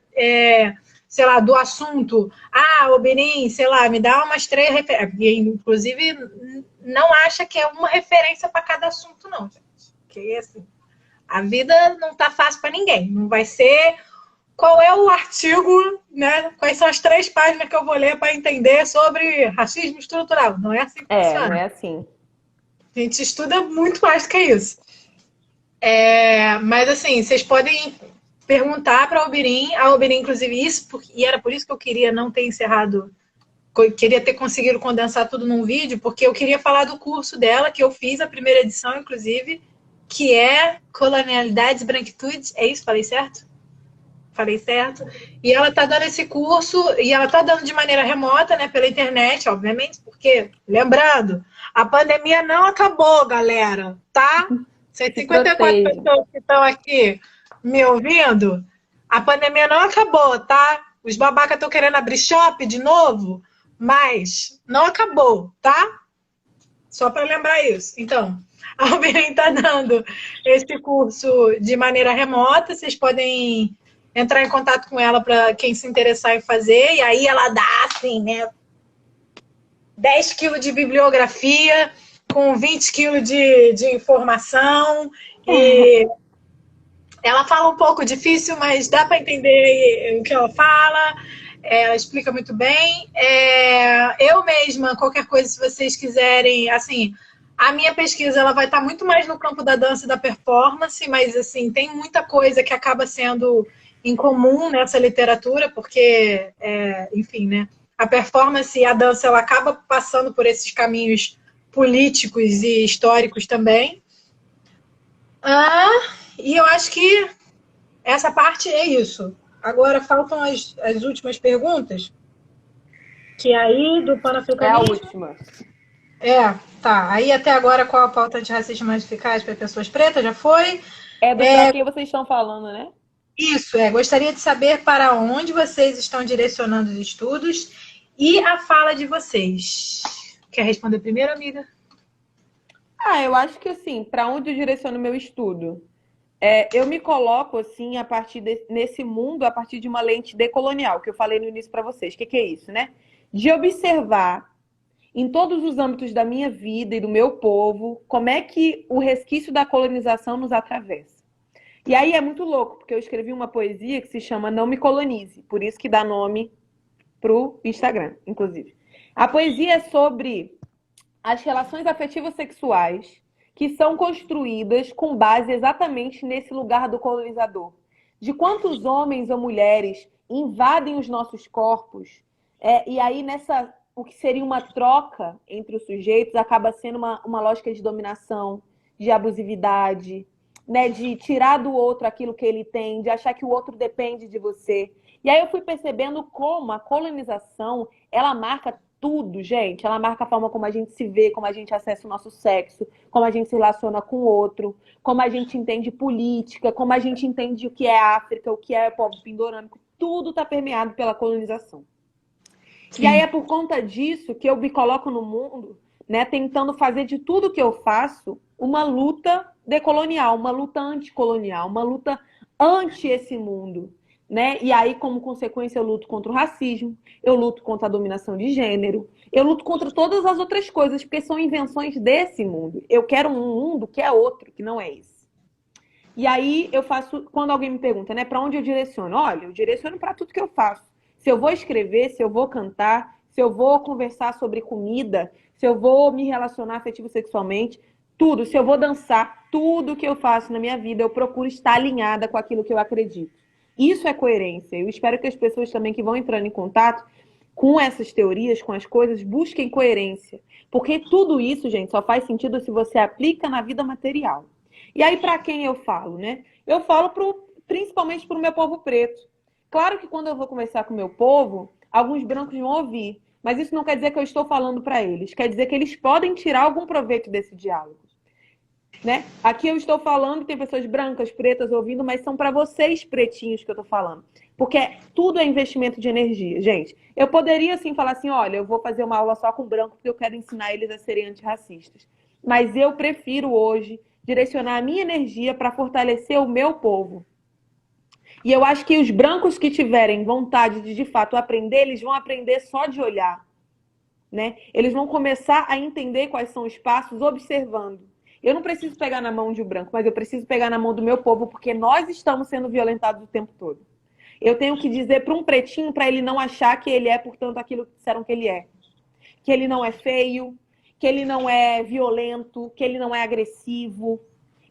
sei lá, do assunto. Ah, o Benin, sei lá, me dá umas 3 referências. Inclusive, não acha que é uma referência para cada assunto, não, gente. Porque, assim, a vida não tá fácil para ninguém. Não vai ser qual é o artigo, né? Quais são as 3 páginas que eu vou ler para entender sobre racismo estrutural. Não é assim que Não funciona. é assim. A gente estuda muito mais do que isso. Mas assim, vocês podem perguntar para a Albirim, inclusive, isso, e era por isso que eu queria não ter encerrado, queria ter conseguido condensar tudo num vídeo, porque eu queria falar do curso dela, que eu fiz a primeira edição, inclusive, que é Colonialidades e Branquitudes. É isso? Falei certo? Falei certo. E ela está dando esse curso, e ela está dando de maneira remota, né, pela internet, obviamente, porque, lembrando, a pandemia não acabou, galera, tá? Se 154 proteja. pessoas que estão aqui me ouvindo, a pandemia não acabou, tá? Os babacas estão querendo abrir shopping de novo, mas não acabou, tá? Só para lembrar isso. Então, a Albiren está dando esse curso de maneira remota. Vocês podem entrar em contato com ela para quem se interessar em fazer. E aí ela dá, assim, né? 10 quilos de bibliografia com 20 quilos de informação. E ela fala um pouco difícil, mas dá para entender o que ela fala. Ela explica muito bem. Eu mesma, qualquer coisa, se vocês quiserem, assim, a minha pesquisa ela vai estar muito mais no campo da dança e da performance, mas assim tem muita coisa que acaba sendo em comum nessa literatura, porque, enfim, né? A performance e a dança ela acaba passando por esses caminhos políticos e históricos também. E eu acho que essa parte é isso. Agora faltam as últimas perguntas, que aí do É a panafricanismo. última. Tá. Aí até agora qual a pauta de racismo mais eficaz para pessoas pretas? Já foi? É do pra quem vocês estão falando, né? Isso, gostaria de saber para onde vocês estão direcionando os estudos e a fala de vocês. Quer responder primeiro, amiga? Eu acho que assim, para onde eu direciono meu estudo? Eu me coloco assim nesse mundo a partir de uma lente decolonial, que eu falei no início para vocês. O que é isso, né? De observar em todos os âmbitos da minha vida e do meu povo como é que o resquício da colonização nos atravessa. E aí é muito louco, porque eu escrevi uma poesia que se chama Não Me Colonize, por isso que dá nome pro Instagram, inclusive. A poesia é sobre as relações afetivas sexuais que são construídas com base exatamente nesse lugar do colonizador. De quantos homens ou mulheres invadem os nossos corpos, e aí nessa o que seria uma troca entre os sujeitos acaba sendo uma lógica de dominação, de abusividade, né, de tirar do outro aquilo que ele tem, de achar que o outro depende de você. E aí eu fui percebendo como a colonização ela marca tudo, gente. Ela marca a forma como a gente se vê, como a gente acessa o nosso sexo, como a gente se relaciona com o outro, como a gente entende política, como a gente entende o que é África, o que é povo pindorâmico. Tudo está permeado pela colonização. Sim. E aí é por conta disso que eu me coloco no mundo, né, tentando fazer de tudo que eu faço uma luta decolonial, uma luta anticolonial, uma luta anti esse mundo. Né? E aí, como consequência, eu luto contra o racismo, eu luto contra a dominação de gênero, eu luto contra todas as outras coisas, porque são invenções desse mundo. Eu quero um mundo que é outro, que não é esse. E aí eu faço, quando alguém me pergunta, né, para onde eu direciono? Olha, eu direciono para tudo que eu faço. Se eu vou escrever, se eu vou cantar, se eu vou conversar sobre comida, se eu vou me relacionar afetivo-sexualmente, tudo. Se eu vou dançar, tudo que eu faço na minha vida, eu procuro estar alinhada com aquilo que eu acredito. Isso é coerência. Eu espero que as pessoas também que vão entrando em contato com essas teorias, com as coisas, busquem coerência. Porque tudo isso, gente, só faz sentido se você aplica na vida material. E aí, para quem eu falo, né? Eu falo principalmente para o meu povo preto. Claro que quando eu vou conversar com o meu povo, alguns brancos vão ouvir. Mas isso não quer dizer que eu estou falando para eles. Quer dizer que eles podem tirar algum proveito desse diálogo. Né? Aqui eu estou falando, tem pessoas brancas, pretas ouvindo, mas são para vocês pretinhos que eu estou falando. Porque tudo é investimento de energia. Gente, eu poderia assim falar assim, olha, eu vou fazer uma aula só com branco porque eu quero ensinar eles a serem antirracistas. Mas eu prefiro hoje direcionar a minha energia para fortalecer o meu povo. E eu acho que os brancos que tiverem vontade de fato aprender, eles vão aprender só de olhar. Né? Eles vão começar a entender quais são os passos observando. Eu não preciso pegar na mão de um branco, mas eu preciso pegar na mão do meu povo, porque nós estamos sendo violentados o tempo todo. Eu tenho que dizer para um pretinho, para ele não achar que ele é, portanto, aquilo que disseram que ele é. Que ele não é feio, que ele não é violento, que ele não é agressivo,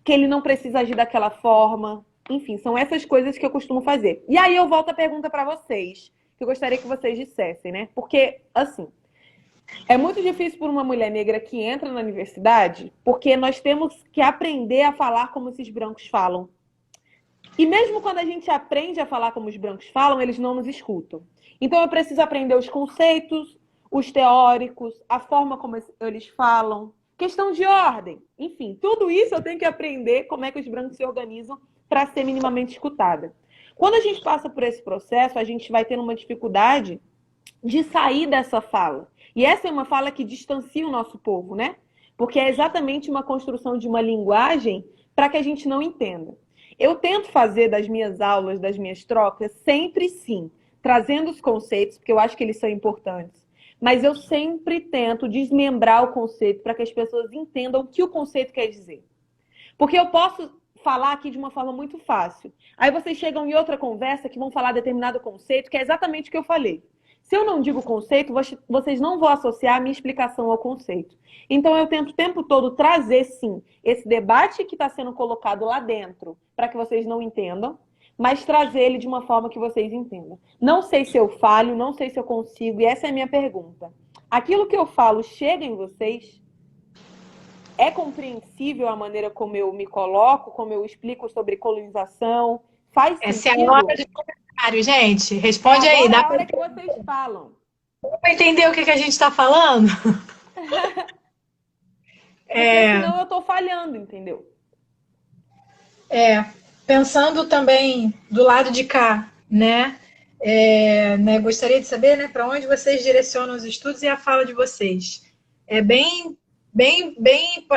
que ele não precisa agir daquela forma. Enfim, são essas coisas que eu costumo fazer. E aí eu volto a pergunta para vocês, que eu gostaria que vocês dissessem, né? Porque, assim, é muito difícil para uma mulher negra que entra na universidade, porque nós temos que aprender a falar como esses brancos falam. E mesmo quando a gente aprende a falar como os brancos falam, eles não nos escutam. Então eu preciso aprender os conceitos, os teóricos, a forma como eles falam, questão de ordem. Enfim, tudo isso eu tenho que aprender como é que os brancos se organizam para ser minimamente escutada. Quando a gente passa por esse processo, a gente vai tendo uma dificuldade de sair dessa fala. E essa é uma fala que distancia o nosso povo, né? Porque é exatamente uma construção de uma linguagem para que a gente não entenda. Eu tento fazer das minhas aulas, das minhas trocas, sempre sim, trazendo os conceitos, porque eu acho que eles são importantes. Mas eu sempre tento desmembrar o conceito para que as pessoas entendam o que o conceito quer dizer. Porque eu posso falar aqui de uma forma muito fácil. Aí vocês chegam em outra conversa que vão falar determinado conceito, que é exatamente o que eu falei. Se eu não digo conceito, vocês não vão associar a minha explicação ao conceito. Então, eu tento o tempo todo trazer, sim, esse debate que está sendo colocado lá dentro, para que vocês não entendam, mas trazer ele de uma forma que vocês entendam. Não sei se eu falho, não sei se eu consigo, e essa é a minha pergunta. Aquilo que eu falo chega em vocês? É compreensível a maneira como eu me coloco, como eu explico sobre colonização? Faz sentido? Essa é a hora de comentário, gente. Responde aí. Agora Dá é a hora que vocês falam. para entender o que a gente está falando? Porque senão eu estou falhando, entendeu? Pensando também do lado de cá, né? Gostaria de saber, né, para onde vocês direcionam os estudos e a fala de vocês. É bem,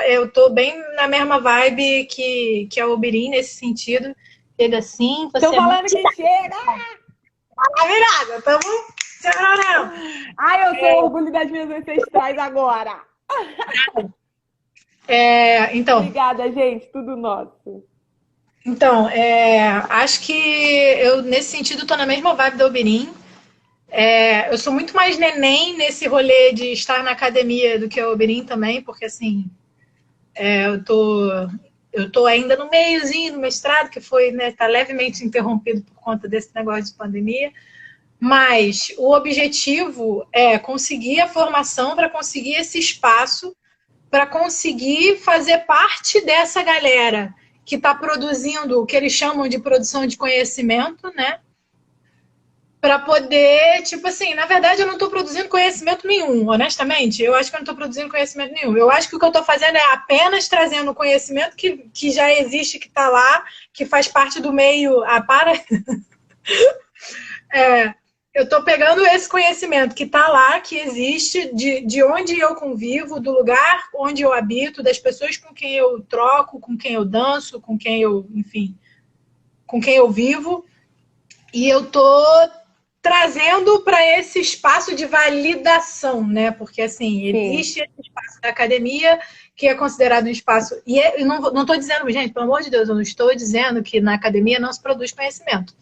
eu estou bem na mesma vibe que a Obirim nesse sentido. Chega assim, você Estou falando que chega! Tá virada, estamos separando. Ai, eu sou orgulho das minhas ancestrais agora. Então, obrigada, gente, tudo nosso. Então, acho que eu, nesse sentido, estou na mesma vibe da Obirim. Eu sou muito mais neném nesse rolê de estar na academia do que a Obirim também, porque, assim, eu tô ainda no meiozinho do mestrado, que foi, né, tá levemente interrompido por conta desse negócio de pandemia, mas o objetivo é conseguir a formação para conseguir esse espaço, para conseguir fazer parte dessa galera que está produzindo o que eles chamam de produção de conhecimento, né? para poder, tipo assim, na verdade eu não estou produzindo conhecimento nenhum, honestamente, eu acho que eu não estou produzindo conhecimento nenhum. Eu acho que o que eu estou fazendo é apenas trazendo o conhecimento que já existe, que está lá, que faz parte do meio. É, eu estou pegando esse conhecimento que está lá, que existe, de onde eu convivo, do lugar onde eu habito, das pessoas com quem eu troco, com quem eu danço, com quem eu, enfim, com quem eu vivo, e eu estou trazendo para esse espaço de validação, né? Porque, assim, existe esse espaço da academia que é considerado um espaço... E eu não estou dizendo, gente, pelo amor de Deus, eu não estou dizendo que na academia não se produz conhecimento.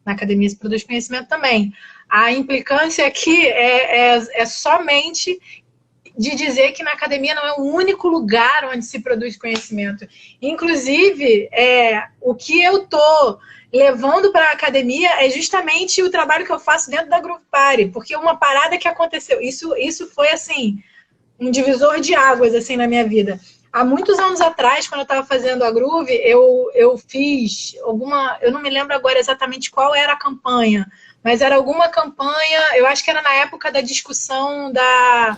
Na academia se produz conhecimento também. A implicância aqui é somente de dizer que na academia não é o único lugar onde se produz conhecimento. Inclusive, o que eu estou levando para a academia é justamente o trabalho que eu faço dentro da Groove Party, porque uma parada que aconteceu, isso foi assim, um divisor de águas assim na minha vida. Há muitos anos atrás, quando eu estava fazendo a Groove, eu fiz eu não me lembro agora exatamente qual era a campanha, mas era alguma campanha, eu acho que era na época da discussão da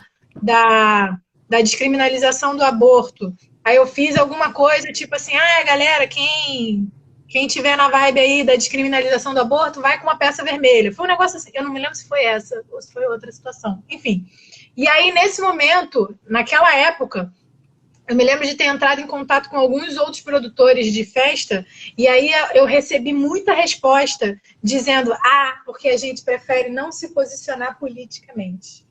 descriminalização do aborto. Aí eu fiz alguma coisa, tipo assim, galera, quem tiver na vibe aí da descriminalização do aborto, vai com uma peça vermelha. Foi um negócio assim, eu não me lembro se foi essa ou se foi outra situação. Enfim. E aí, nesse momento, naquela época, eu me lembro de ter entrado em contato com alguns outros produtores de festa, e aí eu recebi muita resposta dizendo, porque a gente prefere não se posicionar politicamente.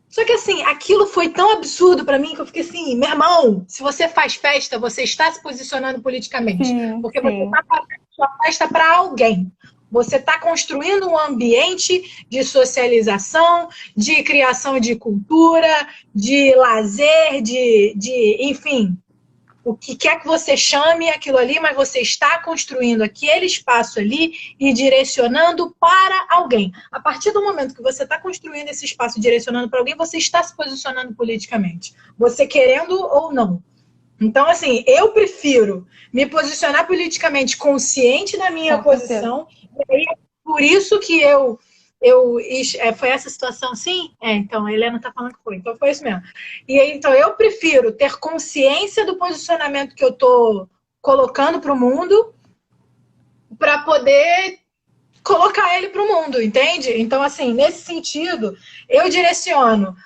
Só que assim, aquilo foi tão absurdo para mim que eu fiquei assim, meu irmão, se você faz festa, você está se posicionando politicamente. Porque você está fazendo sua festa para alguém. Você está construindo um ambiente de socialização, de criação de cultura, de lazer, enfim, o que quer que você chame aquilo ali, mas você está construindo aquele espaço ali e direcionando para alguém. A partir do momento que você está construindo esse espaço direcionando para alguém, você está se posicionando politicamente. Você querendo ou não. Então, assim, eu prefiro me posicionar politicamente consciente da minha posição. E aí, por isso que foi essa situação, sim? Então, a Helena está falando que foi. Então, foi isso mesmo. E aí, então, eu prefiro ter consciência do posicionamento que eu estou colocando para o mundo para poder colocar ele para o mundo, entende? Então, assim, nesse sentido, eu direciono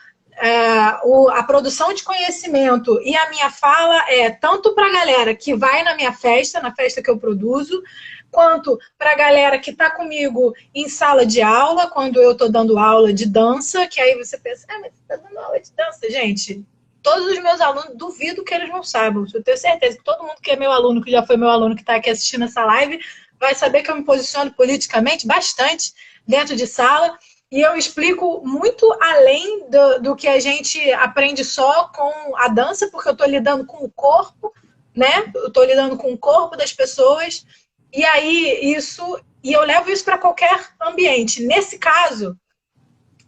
a produção de conhecimento e a minha fala tanto para a galera que vai na minha festa, na festa que eu produzo, quanto para a galera que está comigo em sala de aula, quando eu estou dando aula de dança, que aí você pensa, mas você está dando aula de dança, gente. Todos os meus alunos, duvido que eles não saibam. Eu tenho certeza que todo mundo que é meu aluno, que já foi meu aluno, que está aqui assistindo essa live, vai saber que eu me posiciono politicamente bastante dentro de sala. E eu explico muito além do que a gente aprende só com a dança, porque eu estou lidando com o corpo, né? Eu estou lidando com o corpo das pessoas. E aí, e eu levo isso para qualquer ambiente. Nesse caso,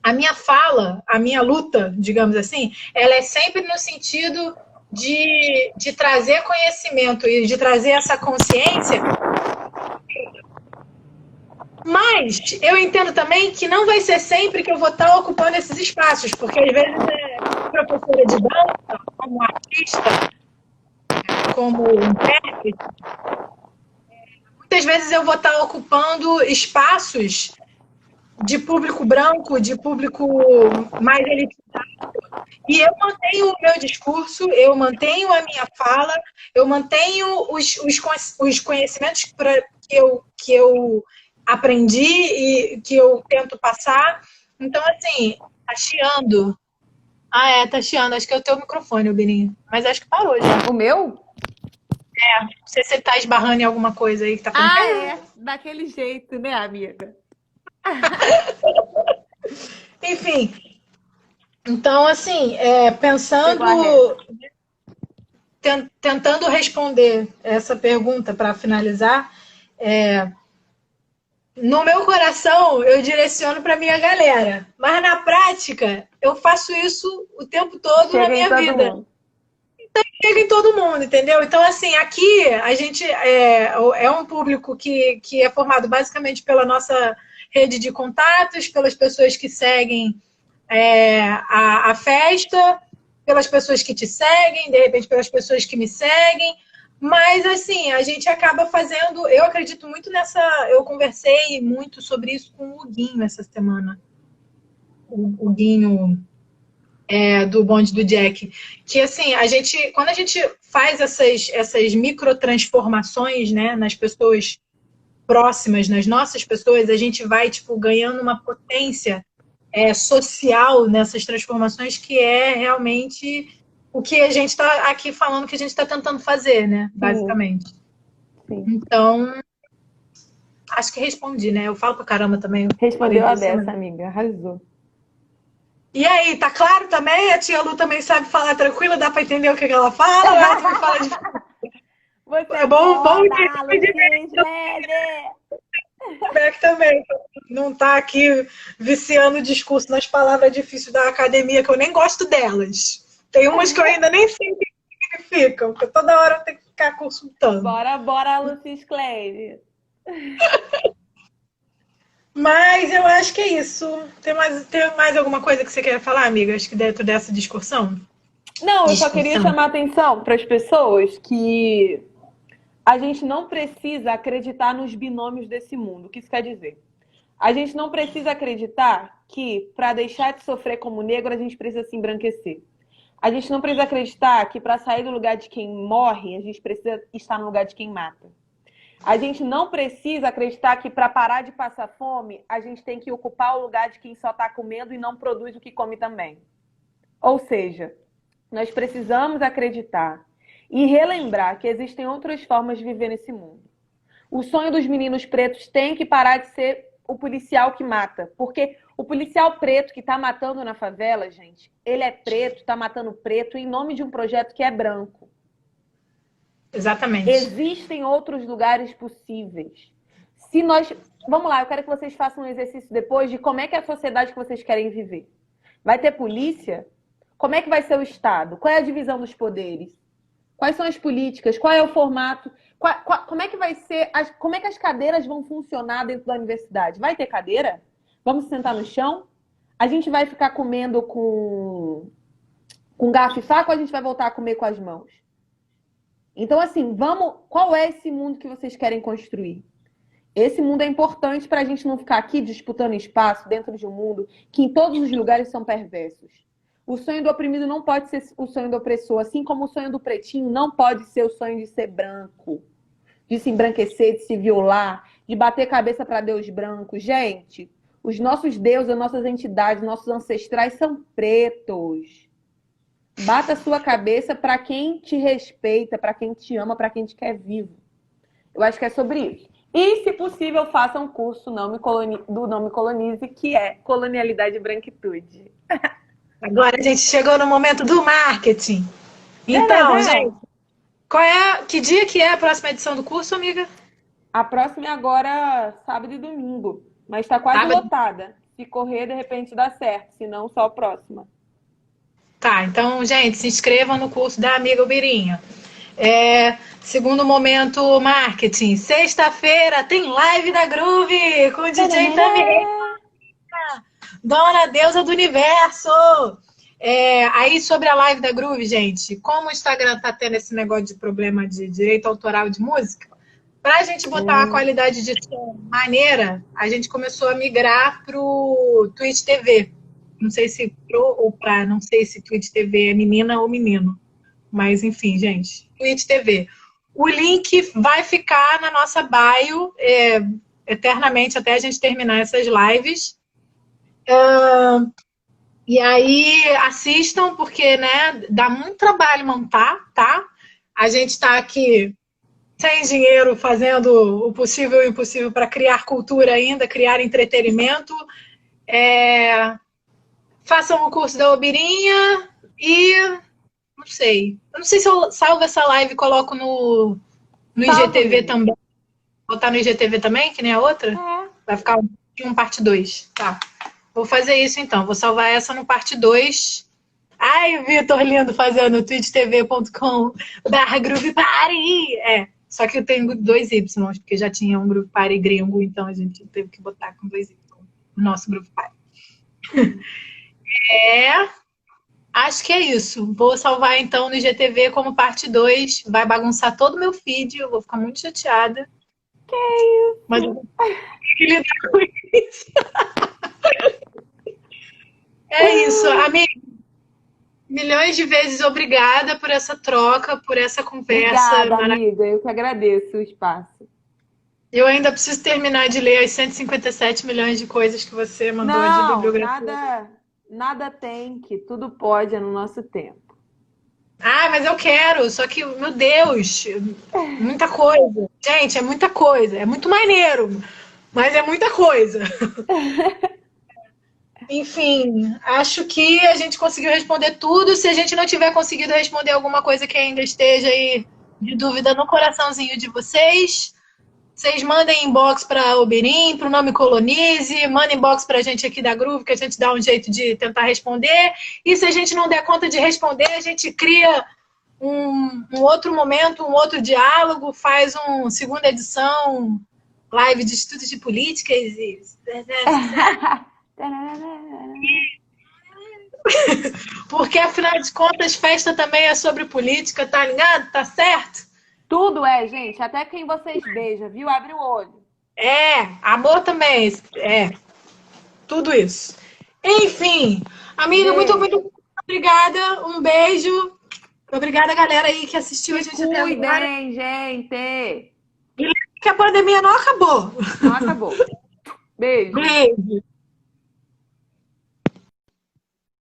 a minha fala, a minha luta, digamos assim, ela é sempre no sentido de trazer conhecimento e de trazer essa consciência. Mas eu entendo também que não vai ser sempre que eu vou estar ocupando esses espaços, porque às vezes professora de dança, como artista, como intérprete, muitas vezes eu vou estar ocupando espaços de público branco, de público mais elitizado, e eu mantenho o meu discurso, eu mantenho a minha fala, eu mantenho os conhecimentos que eu aprendi e que eu tento passar. Então, assim, tá chiando. Tá chiando. Acho que é o teu microfone, Birinho. Mas acho que parou já. O meu? Não sei se você tá esbarrando em alguma coisa aí que tá falando. Daquele jeito, né, amiga? Enfim. Então, assim, pensando... Tentando responder essa pergunta para finalizar, no meu coração, eu direciono para minha galera. Mas na prática, eu faço isso o tempo todo na minha vida. Então, chega em todo mundo, entendeu? Então, assim, aqui a gente é um público que é formado basicamente pela nossa rede de contatos, pelas pessoas que seguem a festa, pelas pessoas que te seguem, de repente pelas pessoas que me seguem. Mas, assim, a gente acaba fazendo... Eu acredito muito nessa... Eu conversei muito sobre isso com o Guinho essa semana. O Guinho do bonde do Jack. Que, assim, quando a gente faz essas microtransformações, né, nas pessoas próximas, nas nossas pessoas, a gente vai, tipo, ganhando uma potência social nessas transformações que é realmente o que a gente está aqui falando que a gente está tentando fazer, né? Basicamente. Sim. Então, acho que respondi, né? Eu falo pra caramba também. Respondeu a dessa, amiga. Arrasou. E aí, tá claro também? A tia Lu também sabe falar tranquila? Dá pra entender o que ela fala? Ou ela tem que falar de... Você É bom que também não tá aqui viciando o discurso nas palavras difíceis da academia, que eu nem gosto delas. Tem umas que eu ainda nem sei o que significam, porque toda hora eu tenho que ficar consultando. Bora, Lucis Cleide. Mas eu acho que é isso. Tem mais alguma coisa que você quer falar, amiga? Acho que dentro dessa discussão. Não, eu só queria chamar a atenção para as pessoas que a gente não precisa acreditar nos binômios desse mundo. O que isso quer dizer? A gente não precisa acreditar que, para deixar de sofrer como negro, a gente precisa se embranquecer. A gente não precisa acreditar que, para sair do lugar de quem morre, a gente precisa estar no lugar de quem mata. A gente não precisa acreditar que, para parar de passar fome, a gente tem que ocupar o lugar de quem só está comendo e não produz o que come também. Ou seja, nós precisamos acreditar e relembrar que existem outras formas de viver nesse mundo. O sonho dos meninos pretos tem que parar de ser o policial que mata. Porque o policial preto que está matando na favela, gente, ele é preto, está matando preto em nome de um projeto que é branco. Exatamente. Existem outros lugares possíveis. Se nós... Vamos lá, eu quero que vocês façam um exercício depois de como é que é a sociedade que vocês querem viver. Vai ter polícia? Como é que vai ser o Estado? Qual é a divisão dos poderes? Quais são as políticas? Qual é o formato? Como é que vai ser? Como é que as cadeiras vão funcionar dentro da universidade? Vai ter cadeira? Vamos sentar no chão? A gente vai ficar comendo com garfo e faca ou a gente vai voltar a comer com as mãos? Então, assim, qual é esse mundo que vocês querem construir? Esse mundo é importante para a gente não ficar aqui disputando espaço dentro de um mundo que em todos os lugares são perversos. O sonho do oprimido não pode ser o sonho do opressor, assim como o sonho do pretinho não pode ser o sonho de ser branco, de se embranquecer, de se violar, de bater cabeça para Deus branco. Gente, os nossos deuses, as nossas entidades, nossos ancestrais são pretos. Bata a sua cabeça para quem te respeita, para quem te ama, para quem te quer vivo. Eu acho que é sobre isso. E, se possível, faça um curso do Não Me Colonize, que é Colonialidade e Branquitude. Agora a gente chegou no momento do marketing. Então, gente, que dia que é a próxima edição do curso, amiga? A próxima é agora sábado e domingo, mas está quase lotada. Se correr, de repente dá certo, se não, só a próxima. Tá, então, gente, se inscrevam no curso da amiga Ubirinha. Segundo momento, marketing. Sexta-feira tem live da Groove com o DJ também. Dona Deusa do Universo. Aí, sobre a live da Groove, gente, como o Instagram tá tendo esse negócio de problema de direito autoral de música, pra gente botar uma qualidade de som maneira, a gente começou a migrar pro Twitch TV. Não sei se não sei se Twitch TV é menina ou menino. Mas, enfim, gente, Twitch TV. O link vai ficar na nossa bio eternamente até a gente terminar essas lives. E aí, assistam, porque, né, dá muito trabalho montar, tá? A gente está aqui sem dinheiro, fazendo o possível e o impossível para criar cultura ainda, criar entretenimento. Façam o curso da Obirinha e... Não sei. Eu não sei se eu salvo essa live e coloco no IGTV também. Botar no IGTV também, que nem a outra? Vai ficar um parte 2. Tá. Vou fazer isso então. Vou salvar essa no parte 2. Ai, Vitor lindo fazendo twitchtv.com/Groove Party. Só que eu tenho 2 Y, porque já tinha um Groove Party gringo, então a gente teve que botar com 2 Y. nosso grupo pai. Acho que é isso. Vou salvar então no IGTV como parte 2. Vai bagunçar todo o meu feed. Eu vou ficar muito chateada. Que isso? Mas eu vou ter que lidar com isso. É isso, amiga. Milhões de vezes obrigada por essa troca, por essa conversa. Obrigada, amiga. Eu que agradeço o espaço. Eu ainda preciso terminar de ler as 157 milhões de coisas que você mandou de bibliografia. Nada tem que tudo pode é no nosso tempo. Ah, mas eu quero, só que, meu Deus, muita coisa. Gente, é muita coisa. É muito maneiro, mas é muita coisa. Enfim, acho que a gente conseguiu responder tudo. Se a gente não tiver conseguido responder alguma coisa que ainda esteja aí de dúvida no coraçãozinho de vocês, vocês mandem inbox para o Birim, para o Nome Colonize, mandem inbox para a gente aqui da Groove, que a gente dá um jeito de tentar responder. E se a gente não der conta de responder, a gente cria um outro momento, um outro diálogo, faz uma segunda edição, live de estudos de políticas e... Porque, afinal de contas, festa também é sobre política, tá ligado? Tá certo? Tudo é, gente. Até quem vocês beijam, viu? Abre o olho. Amor também. Tudo isso. Enfim, amiga, muito obrigada. Um beijo. Obrigada, galera aí que assistiu a gente até agora. Cuidem, gente. E que a pandemia não acabou. Não acabou. Beijo. Beijo.